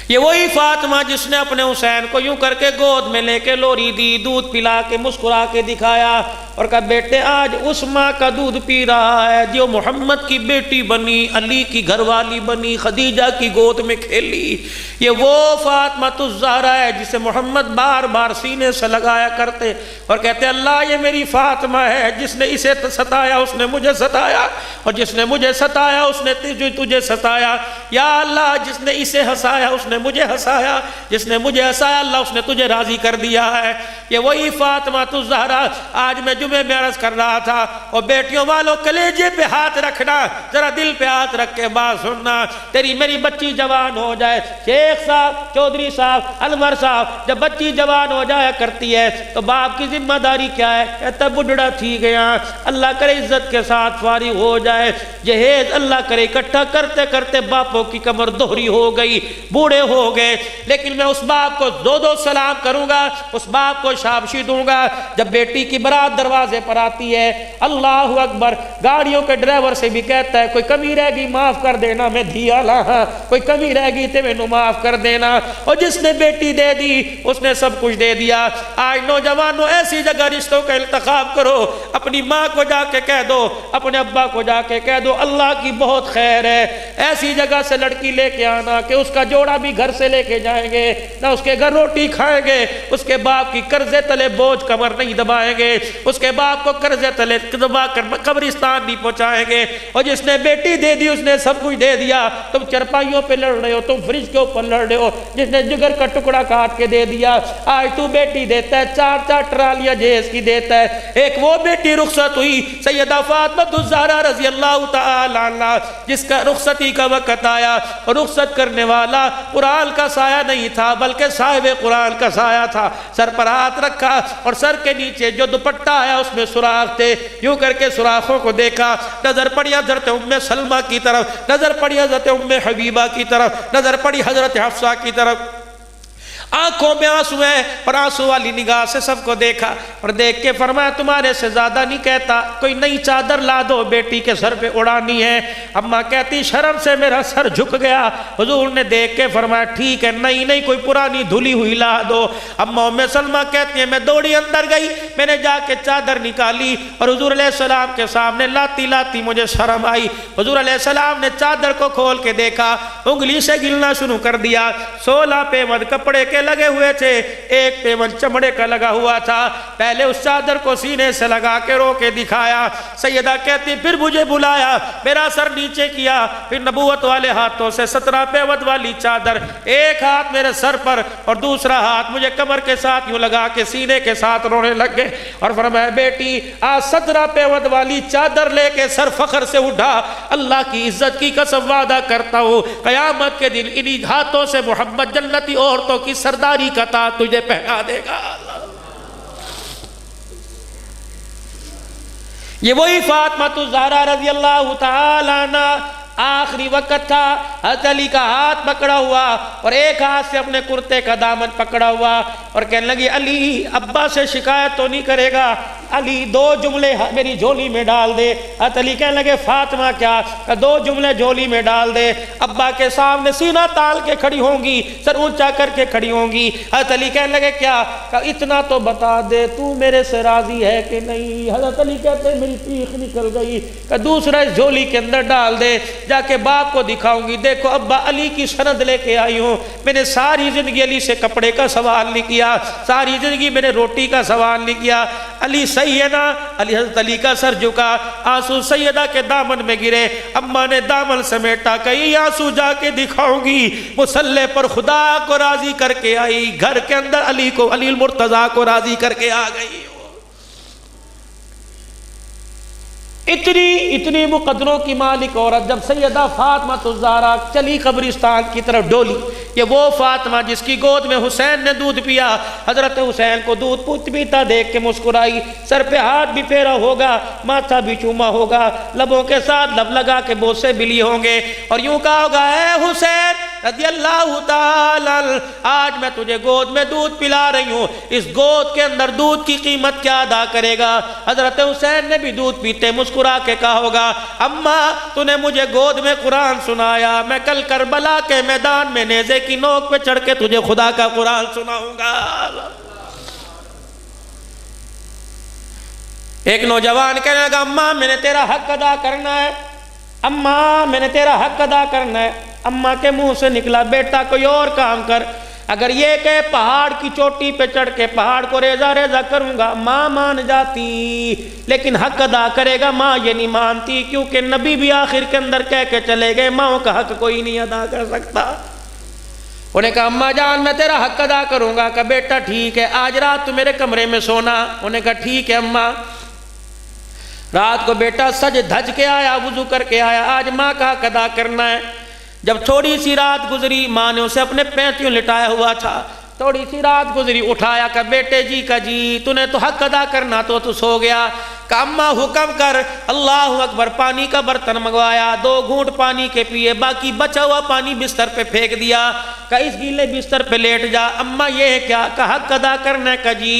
یہ وہی فاطمہ جس نے اپنے حسین کو یوں کر کے گود میں لے کے لوری دی، دودھ پلا کے مسکرا کے دکھایا اور کہا بیٹے آج اس ماں کا دودھ پی رہا ہے جو محمد کی بیٹی بنی، علی کی گھر والی بنی، خدیجہ کی گود میں کھیلی۔ یہ وہ فاطمہ الزہرا ہے جسے محمد بار بار سینے سے لگایا کرتے اور کہتے اللہ یہ میری فاطمہ ہے، جس نے اسے ستایا اس نے مجھے ستایا، اور جس نے مجھے ستایا اس نے تجھے ستایا۔ یا اللہ جس نے اسے ہنسایا اس نے مجھے ہنسایا، جس نے مجھے ہنسایا اللہ اس نے تجھے راضی کر دیا ہے۔ یہ وہی فاطمہ الزہرا۔ آج میں جمعے میں عرض کر رہا تھا، اور بیٹیوں والوں کلیجے پہ ہاتھ رکھنا، ذرا دل پہ ہاتھ رکھ کے بات سننا۔ تیری میری بچی جوان ہو جائے، شیخ صاحب، چودھری صاحب، انور صاحب، جب بچی جوان ہو جایا کرتی ہے تو باپ کی ذمہ داری کیا ہے؟ کہتا بڈھڑا تھی گیا، اللہ کرے عزت کے ساتھ فارغ ہو جائے، جہیز اللہ کرے اکٹھا کرتے کرتے باپوں کی کمر دوہری ہو گئی، بوڑھے ہو گئے، لیکن میں اس باپ کو دو سلام کروں گا، اس باپ کو شاباشی دوں گا۔ جب بیٹی کی برات دروازے دروازے پر آتی ہے، اللہ اکبر، گاڑیوں کے ڈرائیور سے بھی کہتا ہے کوئی کمی رہ گئی معاف کر دینا، میں دھیا لاہاں، کوئی کمی رہ گئی تے مینوں معاف کر دینا۔ اور جس نے بیٹی دے دی اس نے سب کچھ دے دیا۔ آج نوجوانوں ایسی جگہ رشتوں کا انتخاب کرو، اپنی ماں کو جا کے کہہ دو، اپنے ابا کو جا کے کہہ دو اللہ کی بہت خیر ہے، ایسی جگہ سے لڑکی لے کے آنا کہ اس کا جوڑا بھی گھر سے لے کے جائیں گے، نہ اس کے گھر روٹی کھائیں گے، اس کے باپ کی قرضے تلے بوجھ کمر نہیں دبائیں گے، اس کے باپ کو قرضے تلے دبا کر قبرستان نہیں پہنچائیں گے۔ اور جس نے بیٹی دے دی اس نے سب کچھ دے دیا، تم چرپائیوں پہ لڑ رہے ہو، تم فریج کے اوپر لڑ رہے ہو، جس نے جگر کا ٹکڑا کاٹ کے دے دیا، آج تو بیٹی دیتا ہے، 4 ٹرالیاں جہیز کی دیتا ہے۔ ایک وہ بیٹی رخصت ہوئی سیدہ فاطمہ الزہرا رضی اللہ تعالی عنہا، جس کا رخصتی کا وقت آیا، اور رخصت کرنے والا قرآن کا سایہ نہیں تھا بلکہ صاحب قرآن کا سایہ تھا۔ سر پر ہاتھ رکھا اور سر کے نیچے جو دوپٹہ آیا اس میں سوراخ تھے، یوں کر کے سوراخوں کو دیکھا، نظر پڑی حضرت ام سلمہ کی طرف، نظر پڑی حضرت ام حبیبہ کی طرف، نظر پڑی حضرت حفصہ کی طرف، آنکھوں میں آنسو ہیں اور آنسو والی نگاہ سے سب کو دیکھا اور دیکھ کے فرمایا تمہارے سے زیادہ نہیں کہتا، کوئی نئی چادر لا دو بیٹی کے سر پہ اڑانی ہے۔ اماں کہتی شرم سے میرا سر جھک گیا۔ حضور نے دیکھ کے فرمایا ٹھیک ہے، نہیں کوئی پرانی دھلی ہوئی لا دو۔ اماں ام سلمہ کہتی ہیں میں دوڑی اندر گئی، میں نے جا کے چادر نکالی اور حضور علیہ السلام کے سامنے لاتی مجھے شرم آئی۔ حضور علیہ السلام نے چادر کو کھول کے دیکھا، انگلی سے گلنا شروع کر دیا، 16 پیوند کپڑے کے لگے ہوئے تھے، ایک پیوند چمڑے کا لگا ہوا تھا۔ پہلے اس چادر کو سینے سے لگا کے رو کے دکھایا۔ سیدہ کہتی پھر مجھے بلایا، میرا سر نیچے کیا، پھر نبوت والے ہاتھوں سے 17 پیوند والی چادر، ایک ہاتھ میرے سر پر اور دوسرا ہاتھ مجھے کمر کے ساتھ یوں لگا کے سینے کے ساتھ رونے لگ گئے اور فرمایا بیٹی آج 17 پیوند والی چادر لے کے سر فخر سے اٹھا، اللہ کی عزت کی قسم وعدہ کرتا ہوں قیامت کے دن انہی ہاتھوں سے محمد جنتی عورتوں کی سرداری کا تاج تجھے پہنا دے گا۔ یہ وہی فاطمہ الزہرا رضی اللہ تعالی عنہ، آخری وقت تھا، حضرت علی کا ہاتھ پکڑا ہوا اور ایک ہاتھ سے اپنے کرتے کا دامن پکڑا ہوا اور کہنے لگی علی ابا سے شکایت تو نہیں کرے گا، علی 2 جملے میری جھولی میں ڈال دے۔ حضرت علی کہنے لگے فاطمہ کیا؟ کہ 2 جملے جھولی میں ڈال دے۔ ابا کے سامنے سینہ تال کے کھڑی ہوں گی، سر اونچا کر کے کھڑی ہوں گی۔ حضرت علی کہنے لگے کیا؟ کہ اتنا تو بتا دے تو میرے سے راضی ہے کہ نہیں؟ حضرت علی کہتے ہیں میری پیخ نکل گئی۔ کہ دوسرا اس جھولی کے اندر ڈال دے، جا کے باپ کو دکھاؤں گی دیکھو ابا علی کی سند لے کے آئی ہوں، میں نے ساری زندگی علی سے کپڑے کا سوال نہیں کیا، ساری زندگی میں نے روٹی کا سوال نہیں کیا، علی صحیح ہے نا؟ علی حضرت علی کا سر جھکا، آنسو سیدہ کے دامن میں گرے، اماں نے دامن سمیٹا کہ یہ آنسو جا کے دکھاؤں گی، مصلی پر خدا کو راضی کر کے آئی، گھر کے اندر علی المرتضیٰ کو راضی کر کے آ گئی۔ اتنی مقدروں کی مالک عورت جب سیدہ فاطمہ الزہرا چلی قبرستان کی طرف ڈولی، یہ وہ فاطمہ جس کی گود میں حسین نے دودھ پیا، حضرت حسین کو دودھ پیتا دیکھ کے مسکرائی، سر پہ ہاتھ بھی پھیرا ہوگا، ماتھا بھی چوما ہوگا، لبوں کے ساتھ لب لگا کے بوسے بھی لیے ہوں گے اور یوں کہا ہوگا اے حسین رضی اللہ تعالی آج میں تجھے گود میں دودھ پلا رہی ہوں، اس گود کے اندر دودھ کی قیمت کیا ادا کرے گا؟ حضرت حسین نے بھی دودھ پیتے مسکرا کے کہا ہوگا اماں تو نے مجھے گود میں قرآن سنایا، میں کل کربلا کے میدان میں نیزے کی نوک پہ چڑھ کے تجھے خدا کا قرآن سناؤں گا۔ ایک نوجوان کہنے لگا اماں میں نے تیرا حق ادا کرنا ہے، اماں میں نے تیرا حق ادا کرنا ہے۔ اماں کے منہ سے نکلا بیٹا کوئی اور کام کر، اگر یہ کہ پہاڑ کی چوٹی پہ چڑھ کے پہاڑ کو ریزہ ریزہ کروں گا ماں مان جاتی، لیکن حق ادا کرے گا ماں یہ نہیں مانتی، کیونکہ نبی بھی آخر کے اندر کہہ کے چلے گئے ماں کا حق کوئی نہیں ادا کر سکتا۔ انہیں کہا اماں جان میں تیرا حق ادا کروں گا، کہ بیٹا ٹھیک ہے آج رات تو میرے کمرے میں سونا۔ انہیں کہا ٹھیک ہے اماں۔ رات کو بیٹا سج دھج کے آیا، وضو کر کے آیا، آج ماں کا حق ادا کرنا ہے۔ جب تھوڑی سی رات گزری ماں نے اسے اپنے پینتیوں لٹایا ہوا تھا، تھوڑی سی رات گزری اٹھایا کہ بیٹے جی کا جی تو نے تو حق ادا کرنا تو سو گیا، کہ اماں حکم کر، اللہ اکبر، پانی کا برتن منگوایا، 2 گھونٹ پانی کے پیے، باقی بچا ہوا پانی بستر پہ پھینک دیا کہ اس گیلے بستر پہ لیٹ جا۔ اماں یہ کیا؟ کہ حق ادا کرنے کا جی۔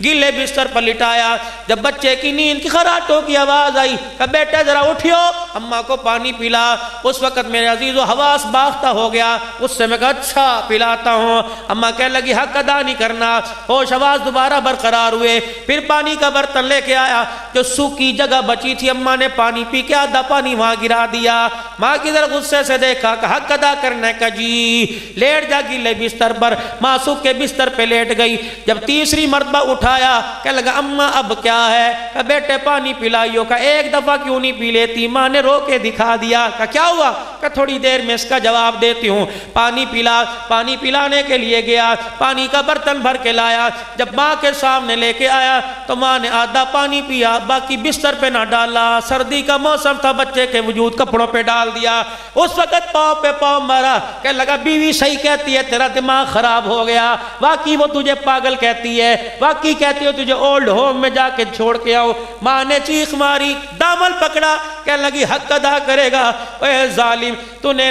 گیلے بستر پر لٹایا، جب بچے کی نیند کی خراٹوں کی آواز آئی کہ بیٹے ذرا اٹھیو، اماں کو پانی پلا۔ اس وقت میرے عزیز و حواس باختہ ہو گیا، اس سے میں کہا اچھا پلاتا ہوں۔ اماں کہنے لگی حق ادا نہیں کرنا۔ ہوش حواس دوبارہ برقرار ہوئے، پھر پانی کا برتن لے کے آیا، جو سوکھی جگہ بچی تھی اماں نے پانی پی کے آدھا پانی وہاں گرا دیا۔ ماں کی طرف غصے سے دیکھا کہ حق ادا کرنے کا جی، لیٹ جا گیلے بستر پر۔ ماں سوکھ کے بستر پہ لیٹ گئی۔ جب تیسری مرتبہ اٹھایا، کہنے لگا اماں اب کیا ہے؟ کہ بیٹے پانی پلائیو۔ کہ ایک دفعہ کیوں نہیں پی لیتی؟ ماں نے رو کے دکھا دیا۔ کہ کیا ہوا؟ کہ تھوڑی دیر میں اس کا جواب دیتی ہوں۔ پانی پلا۔ پانی پلانے کے لیے گیا، پانی کا برتن بھر کے لایا۔ جب ماں کے سامنے لے کے آیا تو ماں نے آدھا پانی پیا، باقی بستر پہ نہ ڈالا۔ سردی کا موسم تھا، بچے کے وجود کپڑوں پہ ڈال دیا۔ اس وقت پاؤں پہ پاؤں مارا کہ لگا بیوی صحیح کہتی ہے، تیرا دماغ خراب ہو گیا، واقعی وہ تجھے پاگل کہتی ہے، واقعی کہتی ہے تجھے اولڈ ہوم میں جا کے چھوڑ کے آؤ۔ ماں نے چیخ ماری، دامن پکڑا، کہنے لگی حق ادا کرے گا۔ اے ظالم،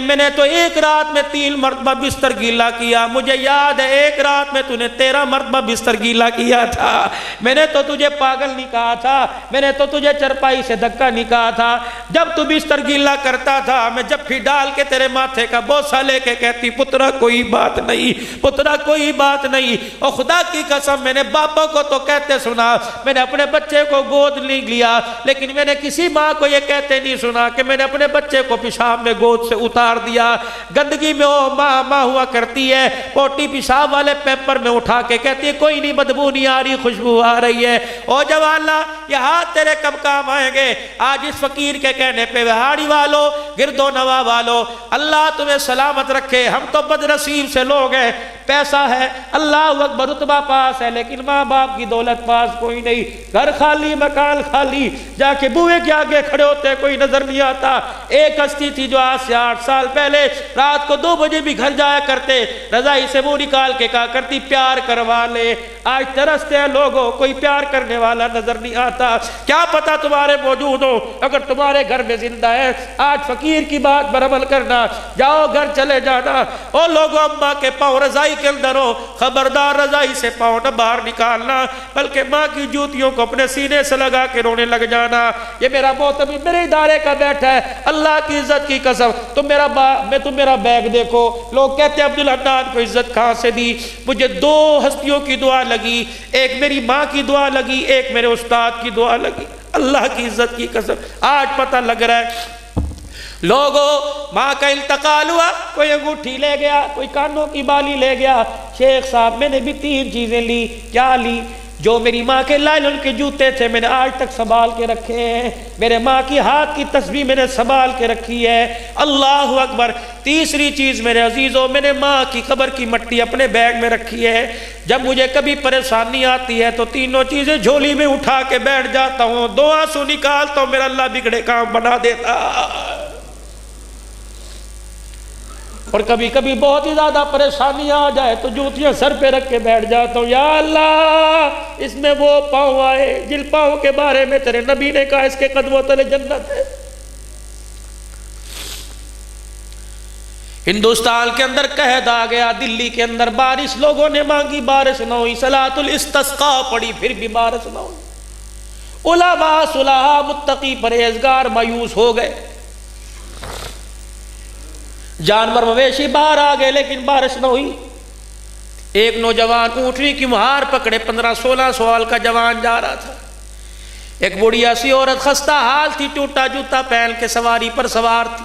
میں نے تو ایک رات میں 3 مرتبہ بستر گیلا کیا، مجھے یاد ہے ایک رات میں نے 13 مرتبہ بستر گیلا کیا تھا۔ میں نے تو تجھے پاگل نہیں کہا تھا، میں نے تو تجھے چرپائی سے دھکا نہیں کہا تھا۔ جب تو بستر گیلا کرتا تھا، میں جب پھر ڈال کے تیرے ماتھے کا بوسہ لے کے کہتی پترا کوئی بات نہیں، پترا کوئی بات نہیں۔ اور خدا کی قسم میں نے باپوں کو تو کہتے سنا، میں نے اپنے بچے کو گود نہیں لیا، لیکن میں نے کسی ماں کو یہ کہتے نہیں سنا کہ میں نے اپنے بچے کو پیشاب میں گود سے اتار دیا۔ گندگی میں وہ ماں ہوا کرتی ہے، پوٹی پیشاب والے پیپر میں اٹھا کے کہتی ہے کوئی نہیں، بدبو نہیں آ رہی، خوشبو آ رہی ہے۔ او جوالا، یہ ہاتھ تیرے کب کام آئیں گے؟ آج اس فقیر کے کہنے پہ وہاڑی والو، گرد و نواح والو، اللہ تمہیں سلامت رکھے۔ ہم تو بدنصیب سے لوگ ہیں، پیسہ ہے، اللہ اکبر، رتبہ پاس ہے، لیکن ماں باپ کی دولت پاس کوئی نہیں، گھر خالی، مکان خالی، جا کے بوئے کے آگے کھڑے ہوتے کوئی نظر نہیں آتا۔ ایک ہستی تھی جو آج سے 8 سال پہلے رات کو 2 بجے بھی گھر جایا کرتے، رضائی سے منہ نکال کے کہا کرتی پیار کروا لے۔ آج ترستے ہیں لوگوں، کوئی پیار کرنے والا نظر نہیں آتا۔ کیا پتا تمہارے موجود ہو، اگر تمہارے گھر میں زندہ ہے، آج فقیر کی بات پر عمل کرنا، جاؤ گھر چلے جانا۔ او لوگوں، اماں کے پاؤں رضائی کے اندر ہو، خبردار رضائی سے پاؤں نہ باہر نکالنا، بلکہ ماں کی جوتیوں کو اپنے سینے سے لگا کے رونے لگ جانا۔ یہ میرا محتمم میرے ادارے کا بیٹھا ہے، اللہ کی عزت کی قسم، تم میرا بیگ دیکھو، لوگ کہتے ہیں عبدالحنان کو عزت کہاں سے دی؟ مجھے 2 ہستیوں کی دعا لگی، ایک میری ماں کی دعا لگی، ایک میرے استاد کی دعا لگی۔ اللہ کی عزت کی قسم آج پتہ لگ رہا ہے۔ لوگوں، ماں کا انتقال ہوا، کوئی انگوٹھی لے گیا، کوئی کانوں کی بالی لے گیا۔ شیخ صاحب میں نے بھی 3 چیزیں لی۔ کیا لی؟ جو میری ماں کے لائلن کے جوتے تھے میں نے آج تک سنبھال کے رکھے ہیں، میرے ماں کی ہاتھ کی تسبیح میں نے سنبھال کے رکھی ہے۔ اللہ اکبر۔ تیسری چیز میرے عزیزوں، میں نے ماں کی قبر کی مٹی اپنے بیگ میں رکھی ہے۔ جب مجھے کبھی پریشانی آتی ہے تو 3 چیزیں جھولی میں اٹھا کے بیٹھ جاتا ہوں، 2 آنسو نکالتا ہوں، میرا اللہ بگڑے کام بنا دیتا۔ اور کبھی کبھی بہت ہی زیادہ پریشانی آ جائے تو جوتیاں سر پہ رکھ کے بیٹھ جاتا ہوں، یا اللہ اس میں وہ پاؤں آئے جن پاؤں کے بارے میں تیرے نبی نے کہا اس کے قدموں تلے جنت ہے۔ ہندوستان کے اندر قحط آ گیا، دلی کے اندر بارش لوگوں نے مانگی، بارش نہ ہوئی، صلاۃ الاستسقاء پڑی، پھر بھی بارش نہ ہوئی۔ علماء، صلحاء، متقی، پرہیزگار مایوس ہو گئے۔ جانور مویشی باہر آ گئے لیکن بارش نہ ہوئی۔ ایک نوجوان اونٹنی کی مہار پکڑے، 15-16 سال کا جوان جا رہا تھا۔ ایک بڑھیا سی عورت خستہ حال تھی، ٹوٹا جوتا پہن کے سواری پر سوار تھی۔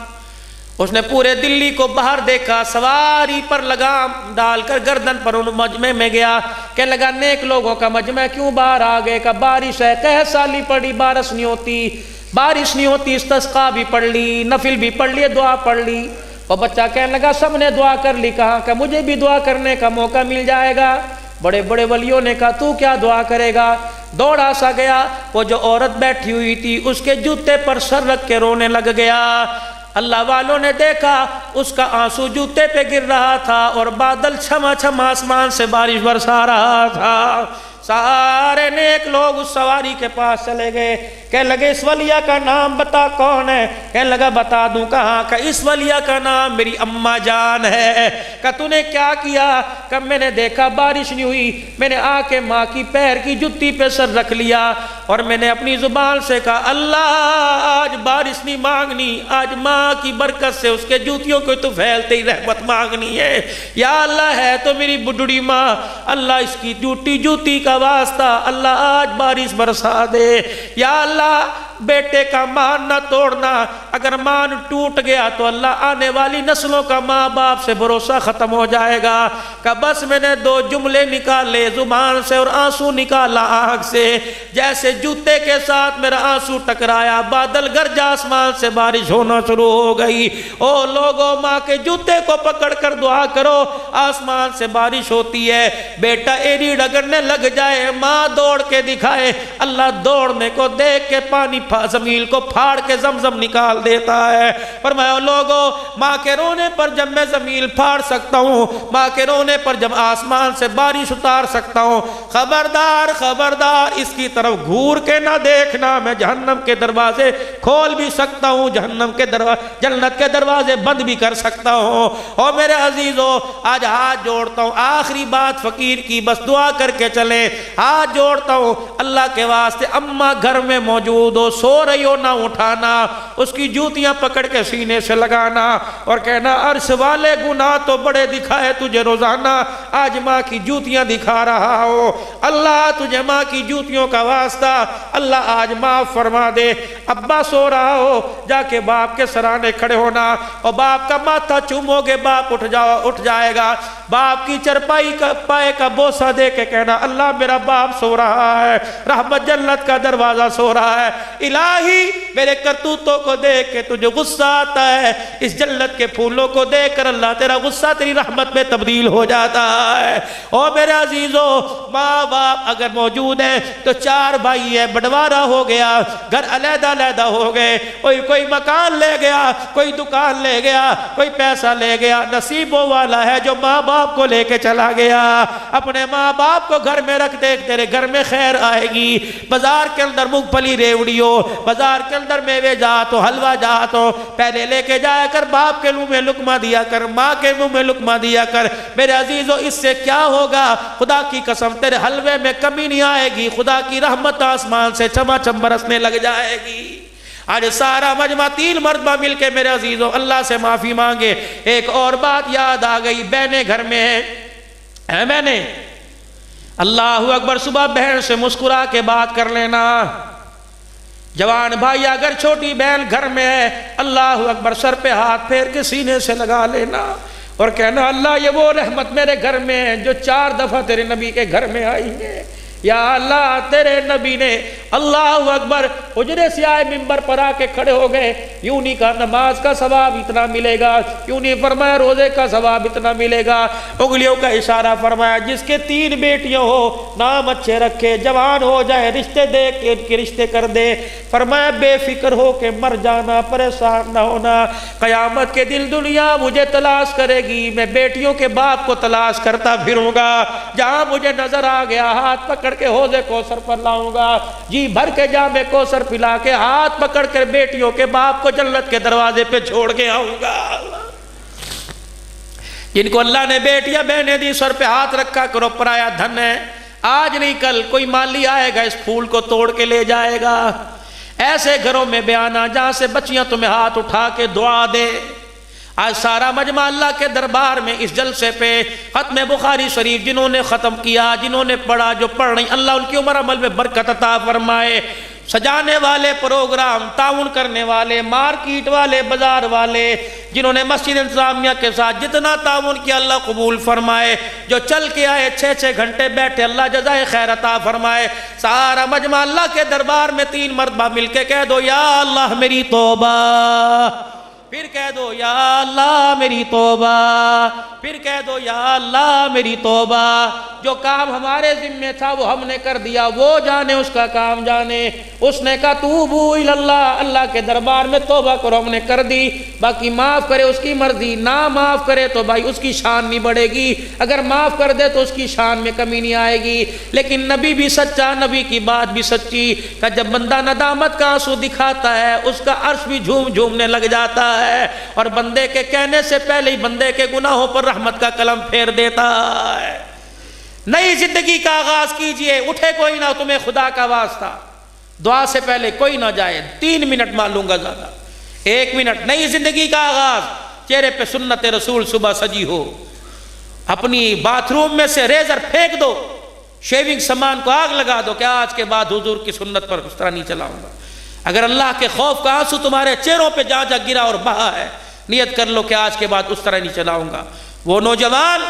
اس نے پورے دلی کو باہر دیکھا، سواری پر لگام ڈال کر گردن پر ان مجمع میں گیا، کہنے لگا نیک لوگوں کا مجمع کیوں باہر آ گئے؟ کہ بارش ہے، قحط سالی پڑی، بارش نہیں ہوتی، بارش نہیں ہوتی، استسقاء بھی پڑھ لی، نفل بھی پڑھ لیے، دعا پڑھ لی۔ وہ بچہ کہنے لگا سب نے دعا کر لی، کہا کہ مجھے بھی دعا کرنے کا موقع مل جائے گا۔ بڑے بڑے ولیوں نے کہا تو کیا دعا کرے گا؟ دوڑا سا گیا، وہ جو عورت بیٹھی ہوئی تھی اس کے جوتے پر سر رکھ کے رونے لگ گیا۔ اللہ والوں نے دیکھا اس کا آنسو جوتے پہ گر رہا تھا اور بادل چھما چھم آسمان سے بارش برسا رہا تھا۔ سارے نیک لوگ اس سواری کے پاس چلے گئے، کہنے لگے اس ولیہ کا نام بتا کون ہے؟ کہنے لگا بتا دوں کہاں؟ کہ اس ولیہ کا نام میری اماں جان ہے۔ کہ تو نے کیا کیا؟ کہ میں نے دیکھا بارش نہیں ہوئی، میں نے آ کے ماں کی پیر کی جتی پہ سر رکھ لیا اور میں نے اپنی زبان سے کہا اللہ آج بارش نہیں مانگنی، آج ماں کی برکت سے اس کے جوتیوں کو تو پھیلتے ہی رحمت مانگنی ہے۔ یا اللہ ہے تو میری بڈڑی ماں، اللہ اس کی ٹوٹی جوتی کا واسطہ اللہ آج بارش برسا دے۔ یا اللہ بیٹے کا مان نہ توڑنا، اگر مان ٹوٹ گیا تو اللہ آنے والی نسلوں کا ماں باپ سے بھروسہ ختم ہو جائے گا۔ کہ بس میں نے دو جملے نکالے زبان سے اور آنسو نکالا آنکھ سے، جیسے جوتے کے ساتھ میرا آنسو ٹکرایا بادل گرجا آسمان سے بارش ہونا شروع ہو گئی۔ او لوگوں ماں کے جوتے کو پکڑ کر دعا کرو، آسمان سے بارش ہوتی ہے، بیٹا ایڑی ڈگرنے لگ جائے ماں دوڑ کے دکھائے، اللہ دوڑنے کو دیکھ کے پانی زمین کو پھاڑ کے زمزم نکال دیتا ہے۔ فرمایا لوگوں ماں کے رونے پر جب میں زمین پھاڑ سکتا ہوں، ماں کے رونے پر جب آسمان سے بارش اتار سکتا ہوں، خبردار خبردار اس کی طرف گھور کے نہ دیکھنا، میں جہنم کے دروازے کھول بھی سکتا ہوں، جہنم کے دروازے جنت کے دروازے بند بھی کر سکتا ہوں۔ اور میرے عزیزو آج ہاتھ جوڑتا ہوں، آخری بات فقیر کی بس دعا کر کے چلے، ہاتھ جوڑتا ہوں اللہ کے واسطے، اماں گھر میں موجود ہو، سو رہی ہو، نہ اٹھانا، اس کی جوتیاں پکڑ کے سینے سے لگانا اور کہنا عرش والے گناہ تو بڑے دکھائے تجھے روزانہ، آج ماں کی جوتیاں دکھا رہا ہو، اللہ تجھے ماں کی جوتیوں کا واسطہ اللہ آج معاف فرما دے۔ ابا سو رہا ہو جا کے باپ کے سرانے کھڑے ہونا اور باپ کا ماتھا چومو گے، باپ اٹھ جائے گا، باپ کی چرپائی کا پائے کا بوسہ دے کے کہنا اللہ میرا باپ سو رہا ہے، رحمت جنت کا دروازہ سو رہا ہے، الہی میرے کرتوتوں کو دیکھ کے تجھے غصہ آتا ہے، اس جنت کے پھولوں کو دیکھ کر اللہ تیرا غصہ تیری رحمت میں تبدیل ہو جاتا ہے۔ اور میرے عزیزو ماں باپ اگر موجود ہیں تو چار بھائی ہے، بڑوارہ ہو گیا، گھر علیحدہ علیحدہ ہو گئے، کوئی مکان لے گیا، کوئی دکان لے گیا، کوئی پیسہ لے گیا، نصیبوں والا ہے جو ماں باپ کو لے کے چلا گیا۔ اپنے ماں باپ کو گھر میں رکھ دے، تیرے گھر میں خیر آئے گی۔ بازار کے اندر مونگ پھلی ریوڑی ہو، بازار کے اندر میوے جات ہو، حلوہ جات ہو، پہلے لے کے جایا کر، باپ کے منہ میں لقمہ دیا کر، ماں کے منہ میں لقمہ دیا کر۔ میرے عزیزو اس سے کیا ہوگا؟ خدا کی قسم تیرے حلوے میں کمی نہیں آئے گی، خدا کی رحمت آسمان سے چماچم برسنے لگ جائے گی۔ آج سارا مجمع 3 مرتبہ مل کے میرے عزیزو اللہ سے معافی مانگے۔ ایک اور بات یاد آ گئی، بہنیں گھر میں ہیں بہنیں، اللہ اکبر، صبح بہن سے مسکرا کے بات کر لینا۔ جوان بھائی اگر چھوٹی بہن گھر میں ہے، اللہ اکبر، سر پہ ہاتھ پھیر کے سینے سے لگا لینا اور کہنا اللہ یہ وہ رحمت میرے گھر میں ہے جو 4 دفعہ تیرے نبی کے گھر میں آئی ہے۔ یا اللہ تیرے نبی نے اللہ اکبر حجرے سے آئے ممبر پر آ کے کھڑے ہو گئے، یوں نہیں کہا نماز کا ثواب اتنا ملے گا، یوں نہیں فرمایا روزے کا ثواب اتنا ملے گا، انگلیوں کا اشارہ فرمایا جس کے 3 بیٹیاں ہو، نام اچھے رکھے، جوان ہو جائے، رشتے دے کے ان کے رشتے کر دے، فرمایا بے فکر ہو کے مر جانا، پریشان نہ ہونا، قیامت کے دن دنیا مجھے تلاش کرے گی، میں بیٹیوں کے باپ کو تلاش کرتا پھروں گا، جہاں مجھے نظر آ گیا ہاتھ پکڑ کے حوض کوثر پر لاؤں گا، جی بھر کے جام کوثر پلا کے ہاتھ پکڑ کر بیٹیوں کے باپ کو جنت کے دروازے پہ چھوڑ کے آؤں گا۔ جن کو اللہ نے بیٹیاں بہنیں دی، سر پہ ہاتھ رکھا کرو، پرایا دھن ہے، آج نہیں کل کوئی مالی آئے گا اس پھول کو توڑ کے لے جائے گا۔ ایسے گھروں میں بیانا جہاں سے بچیاں تمہیں ہاتھ اٹھا کے دعا دے۔ آج سارا مجمع اللہ کے دربار میں اس جلسے پہ ختم بخاری شریف جنہوں نے ختم کیا، جنہوں نے پڑھا، جو پڑھ رہی، اللہ ان کی عمر عمل میں برکت عطا فرمائے۔ سجانے والے پروگرام، تعاون کرنے والے، مارکیٹ والے، بازار والے، جنہوں نے مسجد انتظامیہ کے ساتھ جتنا تعاون کیا اللہ قبول فرمائے، جو چل کے آئے 6 گھنٹے بیٹھے اللہ جزائے خیر عطا فرمائے۔ سارا مجمع اللہ کے دربار میں 3 مرتبہ مل کے کہہ دو یا اللہ میری توبہ، پھر کہہ دو یا اللہ میری توبہ، پھر کہہ دو یا اللہ میری توبہ، جو کام ہمارے ذمہ تھا وہ ہم نے کر دیا، وہ جانے اس کا کام جانے۔ اس نے کہا توبو اللہ، اللہ کے دربار میں توبہ کرو، ہم نے کر دی، باقی معاف کرے اس کی مرضی، نہ معاف کرے تو بھائی اس کی شان نہیں بڑھے گی، اگر معاف کر دے تو اس کی شان میں کمی نہیں آئے گی۔ لیکن نبی بھی سچا، نبی کی بات بھی سچی، کہ جب بندہ ندامت کا آنسو دکھاتا ہے اس کا عرش بھی جھومنے لگ جاتا ہے، اور بندے کے کہنے سے پہلے ہی بندے کے گناہوں پر رحمت کا قلم پھیر دیتا ہے۔ نئی زندگی کا آغاز کیجئے، اٹھے کوئی نہ، تمہیں خدا کا واسطہ دعا سے پہلے کوئی نہ جائے، 3 منٹ مان لوں گا زیادہ، 1 منٹ، نئی زندگی کا آغاز، چہرے پہ سنت رسول صبح سجی ہو، اپنی باتھ روم میں سے ریزر پھینک دو، شیونگ سامان کو آگ لگا دو کہ آج کے بعد حضور کی سنت پر اس طرح نہیں چلاؤں گا۔ اگر اللہ کے خوف کا آنسو تمہارے چہروں پہ جا جا گرا اور بہا ہے، نیت کر لو کہ آج کے بعد اس طرح نہیں چلاؤں گا۔ وہ نوجوان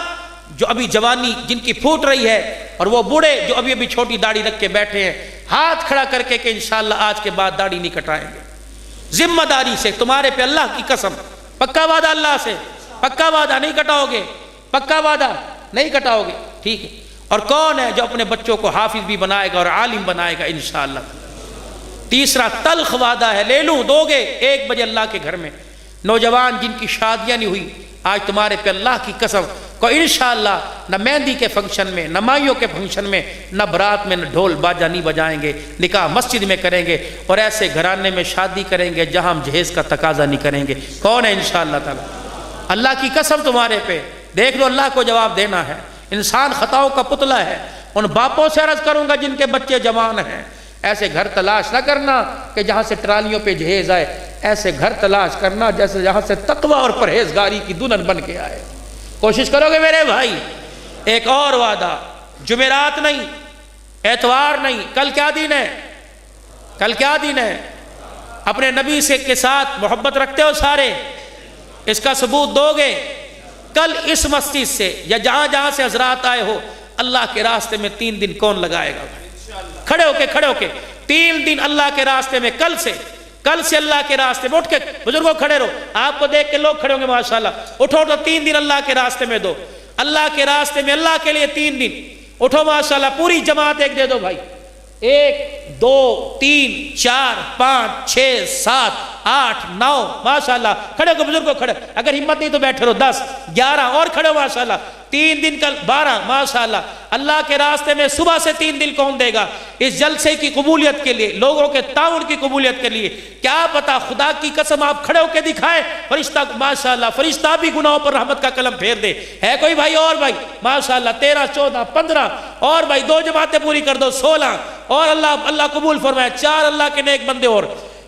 جو ابھی جوانی جن کی پھوٹ رہی ہے، اور وہ بوڑھے جو ابھی چھوٹی داڑھی رکھ کے بیٹھے ہیں، ہاتھ کھڑا کر کے کہ انشاءاللہ آج کے بعد داڑھی نہیں کٹائیں گے، ذمہ داری سے، تمہارے پہ اللہ کی قسم، پکا وعدہ اللہ سے، پکا وعدہ نہیں کٹاؤ گے، پکا وعدہ نہیں کٹاؤ گے، ٹھیک ہے۔ اور کون ہے جو اپنے بچوں کو حافظ بھی بنائے گا اور عالم بنائے گا انشاءاللہ؟ تیسرا تلخ وعدہ ہے، لے لوں دو گے 1 بجے اللہ کے گھر میں۔ نوجوان جن کی شادیاں نہیں ہوئی، آج تمہارے پہ اللہ کی قسم کو انشاءاللہ نہ مہندی کے فنکشن میں، نہ مائیوں کے فنکشن میں، نہ برات میں، نہ ڈھول باجا نہیں بجائیں گے، نکاح مسجد میں کریں گے، اور ایسے گھرانے میں شادی کریں گے جہاں ہم جہیز کا تقاضا نہیں کریں گے۔ کون ہے انشاءاللہ تعالی؟ اللہ کی قسم تمہارے پہ، دیکھ لو، اللہ کو جواب دینا ہے۔ انسان خطاؤں کا پتلا ہے۔ ان باپوں سے عرض کروں گا جن کے بچے جوان ہیں، ایسے گھر تلاش نہ کرنا کہ جہاں سے ٹرالیوں پہ جہیز آئے، ایسے گھر تلاش کرنا جیسے جہاں سے تقوی اور پرہیزگاری کی دلہن بن کے آئے۔ کوشش کرو گے میرے بھائی؟ ایک اور وعدہ، جمعرات نہیں، اتوار نہیں، کل کیا دن ہے؟ کل کیا دن ہے؟ اپنے نبی سے کے ساتھ محبت رکھتے ہو سارے؟ اس کا ثبوت دو گے؟ کل اس مسجد سے یا جہاں جہاں سے حضرات آئے ہو، اللہ کے راستے میں 3 دن کون لگائے گا؟ کھڑے ہو کے 3 دن اللہ کے راستے میں، کل سے اللہ کے راستے میں، اٹھ کے بزرگوں کھڑے رہو، آپ کو دیکھ کے لوگ کھڑے ہوں گے ماشاءاللہ، اٹھو تو 3 دن اللہ کے راستے میں دو، اللہ کے راستے میں، اللہ کے لیے 3 دن اٹھو ماشاءاللہ، پوری جماعت ایک دے دو بھائی، 1 2 3 4 5 6 7 8 9 ماشاءاللہ، کھڑے ہو کے بزرگوں کھڑے، اگر ہمت نہیں تو بیٹھے رہو، 10 11 اور کھڑے ہو ماشاءاللہ، 3 دن کل 12 ماشاءاللہ، اللہ کے راستے میں صبح سے 3 دن کون دے گا؟ اس جلسے کی قبولیت کے لیے، لوگوں کے تعاون کی قبولیت کے لیے، کیا پتا خدا کی قسم آپ کھڑے ہو کے دکھائے، فرشتہ ماشاءاللہ، فرشتہ بھی گناہوں پر رحمت کا قلم پھیر دے۔ ہے کوئی بھائی؟ اور بھائی ماشاءاللہ 13 14 15 اور بھائی 2 جماعتیں پوری کر دو، 16 اور اللہ قبول فرمائے، 4 اللہ کے نیک بندے اور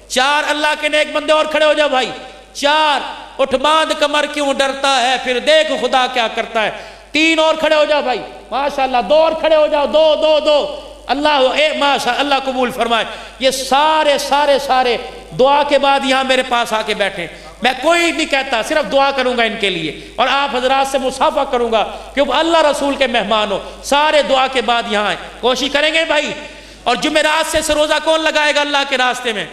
4 اللہ کے نیک بندے اور کھڑے ہو جاؤ بھائی، 4 اٹھ باندھ کمر کیوں ڈرتا ہے، پھر دیکھ خدا کیا کرتا ہے، 3 اور کھڑے ہو جاؤ بھائی ماشاءاللہ، 2 اور کھڑے ہو جاؤ، 2 اللہ ماشاءاللہ اللہ قبول فرمائے۔ یہ سارے دعا کے بعد یہاں میرے پاس آ کے بیٹھیں، میں کوئی نہیں کہتا، صرف دعا کروں گا ان کے لیے، اور آپ حضرات سے مصافحہ کروں گا کیونکہ اللہ رسول کے مہمان ہو، سارے دعا کے بعد یہاں آئیں، کوشش کریں گے بھائی۔ اور جمعرات سے روزہ کون لگائے گا اللہ کے راستے میں؟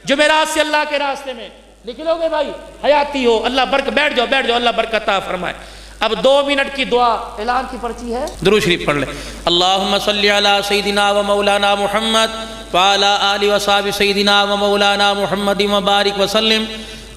جمعرات سے اللہ کے راستے میں لکھ لو گے بھائی، حیاتی ہو، اللہ بیٹھ جاؤ اللہ برکت عطا فرمائے۔ اب 2 منٹ کی دعا، اعلان کی پرچی ہے، درود شریف پڑھ لیں۔ اللہم صلی علی سیدنا و مولانا محمد وعلی آلہ و صحبہ سیدنا و مولانا محمد مبارک وسلم۔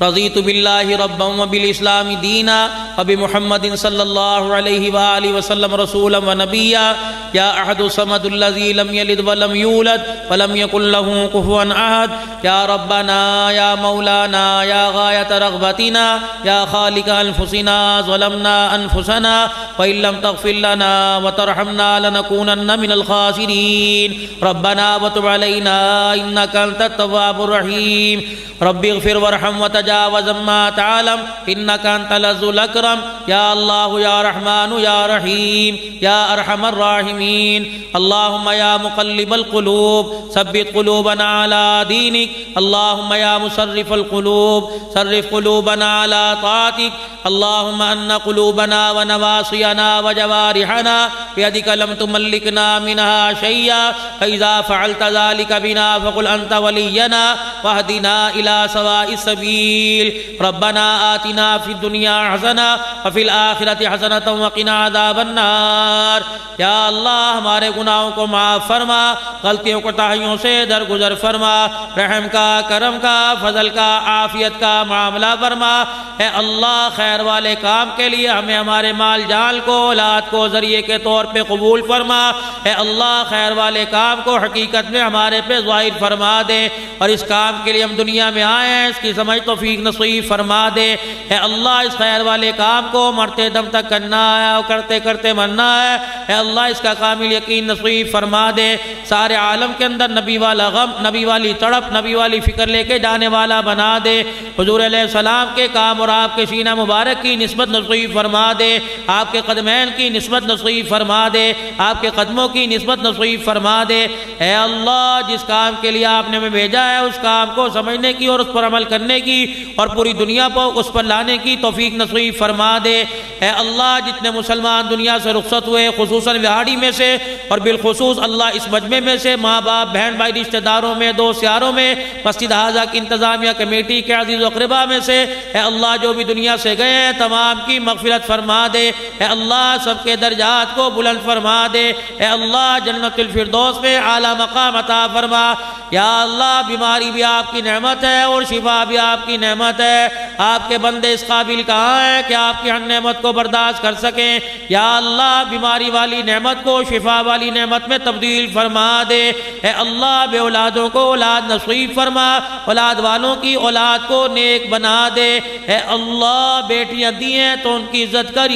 رضیت باللہ ربا وبالاسلام دینا وبمحمد صلی اللہ علیہ وآلہ وسلم رسولا ونبیا یا احد الصمد الذی لم یلد ولم یولد ولم یکن له کفوا احد یا ربنا یا مولانا یا غایت رغبتنا یا خالق انفسنا ظلمنا انفسنا وإن لم تغفر لنا وترحمنا لنكونن من الخاسرین ربنا وتب علینا انک انت التواب الرحیم رب اغفر وارحم وتجاوز ما تعلم انك انت العزيز الاكرم اکرم، یا اللہ یا رحمان یا رحیم یا ارحم الراحمین۔ اللہم یا مقلب القلوب ثبت قلوبنا علی دینک، اللہم یا مصرف القلوب صرف قلوبنا علی طاعتک، اللہم ان قلوبنا ونواصینا وجوارحنا بیدک لم تملکنا منها شیئا، فاذا فعلت ذلك بنا فقل انت ولینا واہدنا الى سواء السبیل۔ ربنا آتنا فی الدنیا حسنہ وفی الآخرۃ حسنۃ وقنا عذاب النار۔ یا اللہ ہمارے گناہوں کو معاف فرما، غلطیوں کوتاہیوں سے درگزر فرما، رحم کا، کرم کا، فضل کا، عافیت کا معاملہ فرما۔ اے اللہ خیر والے کام کے لیے ہمیں ہمارے مال جان کو، اولاد کو ذریعے کے طور پہ قبول فرما۔ اے اللہ خیر والے کام کو حقیقت میں ہمارے پہ ظاہر فرما دے، اور اس کام کے لیے ہم دنیا میں آئے ہیں اس کی سمجھ توفیق نصیب فرما دے۔ اے اللہ اس خیر والے کام کو مرتے دم تک کرنا ہے اور کرتے کرتے مرنا ہے۔ اے اللہ اس کا کامل یقین نصیب فرما دے۔ سارے عالم کے اندر نبی والا غم، نبی والی تڑپ، نبی والی فکر لے کے جانے والا بنا دے۔ حضور علیہ السلام کے کام اور آپ کے سینہ مبارک کی نسبت نصیب فرما دے، آپ کے قدمین کی نسبت نصیب فرما دے، آپ کے قدموں کی نسبت نصیب فرما دے۔ اے اللہ جس کام کے لیے آپ نے ہمیں بھیجا ہے اس کام کو سمجھنے کی اور اس پر عمل کرنے کی اور پوری دنیا پر اس پر لانے کی توفیق نصیب فرما دے۔ اے اللہ جتنے مسلمان دنیا سے رخصت ہوئے، خصوصاً وہاڑی میں سے اور بالخصوص اللہ اس مجمع میں سے، ماں باپ، بہن بھائی، رشتہ داروں میں، دوست یاروں میں، مسجد حاضہ کی انتظامیہ کمیٹی کے عزیز و اقربا میں سے، اے اللہ جو بھی دنیا سے گئے ہیں تمام کی مغفرت فرما دے۔ اے اللہ سب کے درجات کو بلند فرما دے۔ اے اللہ جنت الفردوس میں اعلیٰ مقام عطا فرما۔ یا اللہ بیماری بھی آپ کی نعمت ہے اور شفا بھی آپ کی نعمت ہے، آپ کے بندے اس قابل کہاں ہیں کہ آپ کی ہر نعمت کو برداشت کر سکیں۔ یا اللہ بیماری والی نعمت کو شفا والی نعمت میں تبدیل فرما دے۔ اے اللہ بے اولادوں کو اولاد نصیب فرما، اولاد والوں کی اولاد کو نیک بنا دے۔ اے اللہ بیٹیاں دی ہیں تو ان کی عزت کا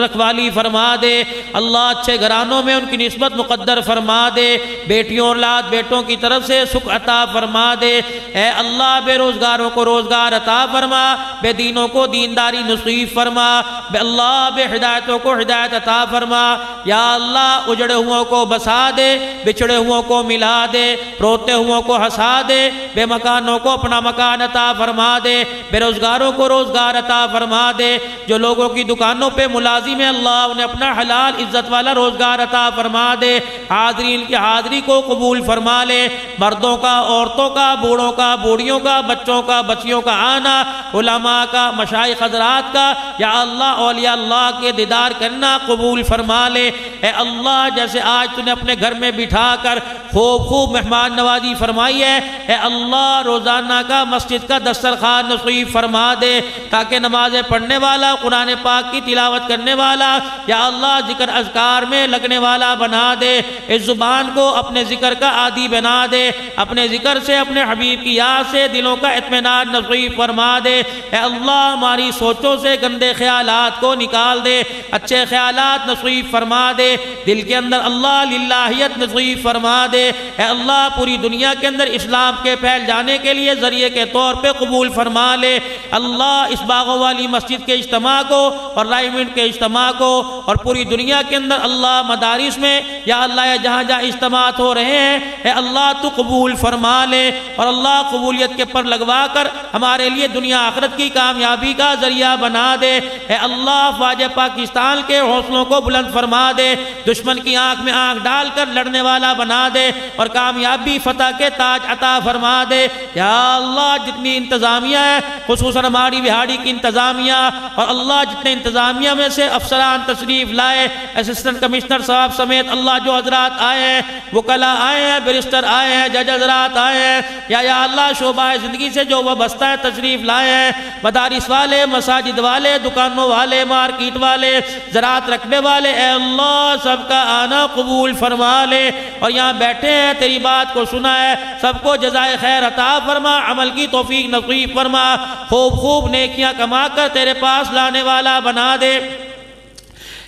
رکھوالی فرما دے۔ اللہ اچھے گھرانوں میں ان کی نسبت مقدر فرما دے، بیٹیوں اولاد بیٹوں کی طرف سے سکھ عطا فرما دے۔ اے اللہ بے روزگاروں کو روزگار عطا فرما، بے دینوں کو دینداری نصیب فرما، بے اللہ بے ہدایتوں کو ہدایت عطا فرما۔ یا اللہ اجڑے ہوئوں کو بسا دے، بچھڑے ہوئوں کو ملا دے، روتے ہوئوں کو ہنسا دے، بے مکانوں کو اپنا مکان عطا فرما دے، بے روزگاروں کو روزگار عطا فرما دے۔ جو لوگوں کی دکانوں پہ ملازم ہیں اللہ انہیں اپنا حلال عزت والا روزگار عطا فرما دے۔ حاضرین کی حاضری کو قبول فرما لے، مردوں کا، عورتوں کا، بوڑھوں کا، بوڑھیوں کا، بچوں کا، بچیوں کا آنا، علماء کا، مشائخ حضرات کا، یا اللہ اولیاء اللہ کے دیدار کرنا قبول فرما لے۔ اے اللہ جیسے آج تو نے اپنے گھر میں بٹھا کر خوب مہمان نوازی فرمائی ہے، اے اللہ روزانہ کا مسجد کا دسترخوان نصیب فرما دے، تاکہ نمازیں پڑھنے والا، قرآن پاک کی تلاوت کرنے والا، یا اللہ ذکر اذکار میں لگنے والا بنا دے۔ اس زبان کو اپنے ذکر کا عادی بنا دے، اپنے ذکر سے، اپنے حبیب کی یاد سے دلوں کا اطمینان نصیب فرما دے۔ اے اللہ ہماری سوچوں سے گندے خیالات کو نکال دے، اچھے خیالات نصیب فرما دے، دل کے اندر اللہ للہیت نصیب فرما دے۔ اے اللہ پوری دنیا کے اندر اسلام کے پھیل جانے کے لیے ذریعے کے طور پہ قبول فرما لے۔ اللہ اس باغوں والی مسجد کے اجتماع کو اور رائمنڈ کے اجتماع کو اور پوری دنیا کے اندر اللہ مدارس میں یا اللہ یا جہاں جہاں اجتماعات ہو رہے ہیں، اے اللہ تو قبول فرما لے، اور اللہ قبولیت کے پر لگوا کر ہمارے لیے دنیا آخرت کی کامیابی کا ذریعہ بنا دے۔ اے اللہ فوج پاکستان کے حوصلوں کو بلند فرما دے، دشمن کی آنکھ میں آنکھ ڈال کر لڑنے والا بنا دے، اور کامیابی فتح کے تاج عطا فرما دے۔ یا اللہ جتنی انتظامیہ ہے، خصوصاً ہماری بہاڑی کی انتظامیہ، اور اللہ جتنے انتظامیہ میں سے افسران تشریف لائے، اسسٹنٹ کمشنر صاحب سمیت اللہ جو حضرات آئے ہیں، وکلاء آئے ہیں، بیرسٹر آئے ہیں، جج حضرات آئے ہیں، یا اللہ شعبہ زندگی سے جو وابستہ ہے تشریف لائے ہیں، مدارس والے، مساجد والے، دکانوں والے، مارکیٹ والے، زراعت رقبے والے، اے اللہ سب کا آنا قبول فرما لے، اور یہاں بیٹھے ہیں تیری بات کو سنا ہے، سب کو جزائے خیر عطا فرما، عمل کی توفیق نصیب فرما، خوب نیکیاں کما کر تیرے پاس لانے والا بنا دے۔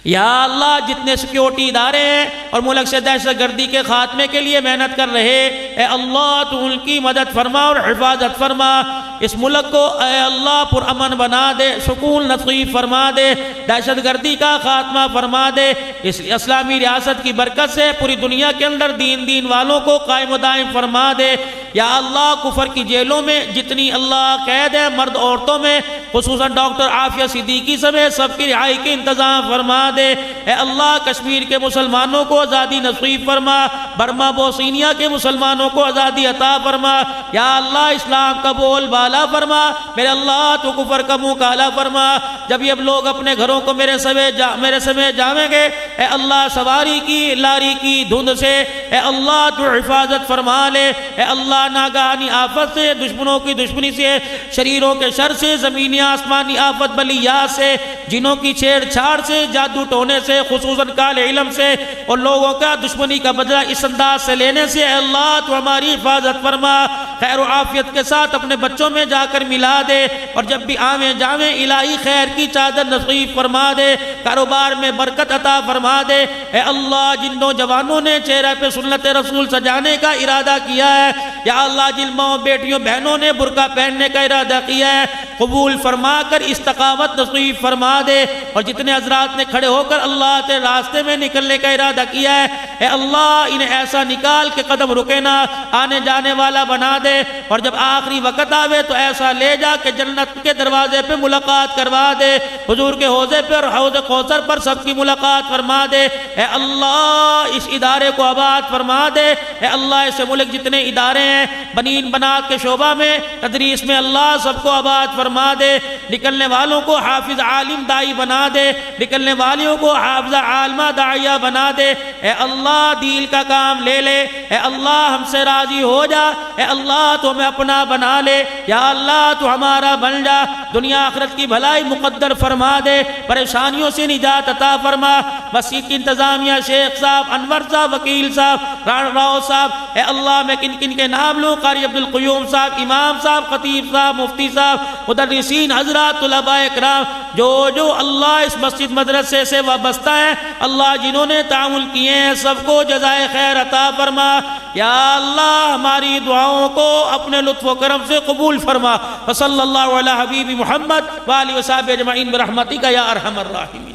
یا اللہ جتنے سیکیورٹی ادارے ہیں اور ملک سے دہشت گردی کے خاتمے کے لیے محنت کر رہے، اے اللہ تو ان کی مدد فرما اور حفاظت فرما۔ اس ملک کو اے اللہ پرامن بنا دے، سکون نصیب فرما دے، دہشت گردی کا خاتمہ فرما دے، اس اسلامی ریاست کی برکت سے پوری دنیا کے اندر دین والوں کو قائم و دائم فرما دے۔ یا اللہ کفر کی جیلوں میں جتنی اللہ قید ہے مرد عورتوں میں، خصوصاً ڈاکٹر عافیہ صدیقی سمیت سب کی رہائی کے انتظام فرما دے۔ اے اللہ کشمیر کے مسلمانوں کو آزادی نصیب فرما، برما بوسینیا کے مسلمانوں کو آزادی عطا فرما۔ یا اللہ اسلام کا بول بالا فرما، میرے اللہ تو کفر کا منہ کالا فرما۔ جب یہ اب لوگ اپنے گھروں کو میرے سمیت جائیں گے، اے اللہ سواری کی لاری کی دھند سے اے اللہ تو حفاظت فرما لے۔ اے اللہ ناگہانی آفت سے، دشمنوں کی دشمنی سے، شریروں کے شر سے، زمینی آسمانی آفت بلیات سے، جنوں کی چھیڑ چھاڑ سے، جادو ٹونے سے، خصوصاً کال علم سے، اور لوگوں کا دشمنی کا بدلہ اس انداز سے لینے سے اے اللہ تو ہماری حفاظت فرما۔ خیر و عافیت کے ساتھ اپنے بچوں میں جا کر ملا دے، اور جب بھی آویں جاویں الہی خیر کی چادر نصیب فرما دے، کاروبار میں برکت عطا فرما دے۔ اے اللہ جن نوجوانوں نے چہرہ پہ سنت رسول سجانے کا ارادہ کیا ہے، یا اللہ جن ماں بیٹیوں بہنوں نے برقع پہننے کا ارادہ کیا ہے، قبول فرما کر استقامت نصیب فرما دے۔ اور جتنے حضرات نے کھڑے ہو کر اللہ کے راستے میں نکلنے کا ارادہ کیا ہے، اے اللہ انہیں ایسا نکال کے قدم رکے نہ، آنے جانے والا بنا دے، اور جب آخری وقت آوے تو ایسا لے جا کہ جنت کے دروازے پہ ملاقات کروا دے، حضور کے حوضے پہ اور حوض کوثر پر سب کی ملاقات فرما دے۔ اے اللہ اس ادارے کو آباد فرما دے۔ اے اللہ اس ملک جتنے ادارے ہیں بنین بنات کے شعبہ میں، تدریس میں، اللہ سب کو آباد فرما دے۔ نکلنے والوں کو حافظ عالم دائی بنا دے، نکلنے والیوں کو حافظہ عالمہ داعیہ بنا دے۔ اے اللہ دین کا کام لے لے، اے اللہ ہم سے راضی ہو جا، اے اللہ تو ہمیں اپنا بنا لے، یا اللہ تو ہمارا بن جا، دنیا آخرت کی بھلائی مقدر فرما دے، پریشانیوں سے نجات عطا فرما۔ مسجد کی انتظامیہ شیخ صاحب، انور صاحب، وکیل صاحب، راؤ صاحب، اے اللہ میں کن کن کے نام لوں، قاری عبدالقیوم صاحب، امام صاحب، خطیب صاحب، مفتی صاحب، مدرسین حضرات، طلباء اکرام، جو اللہ اس مسجد مدرسے سے وابستہ ہیں، اللہ جنہوں نے تعامل کیے ہیں سب کو جزائے خیر عطا فرما۔ یا اللہ ہماری دعاؤں کو اپنے لطف و کرم سے قبول فرما۔ وصلی اللہ علی حبیب محمد وآلہ وصحبہ اجمعین برحمتک یا ارحم الراحمین۔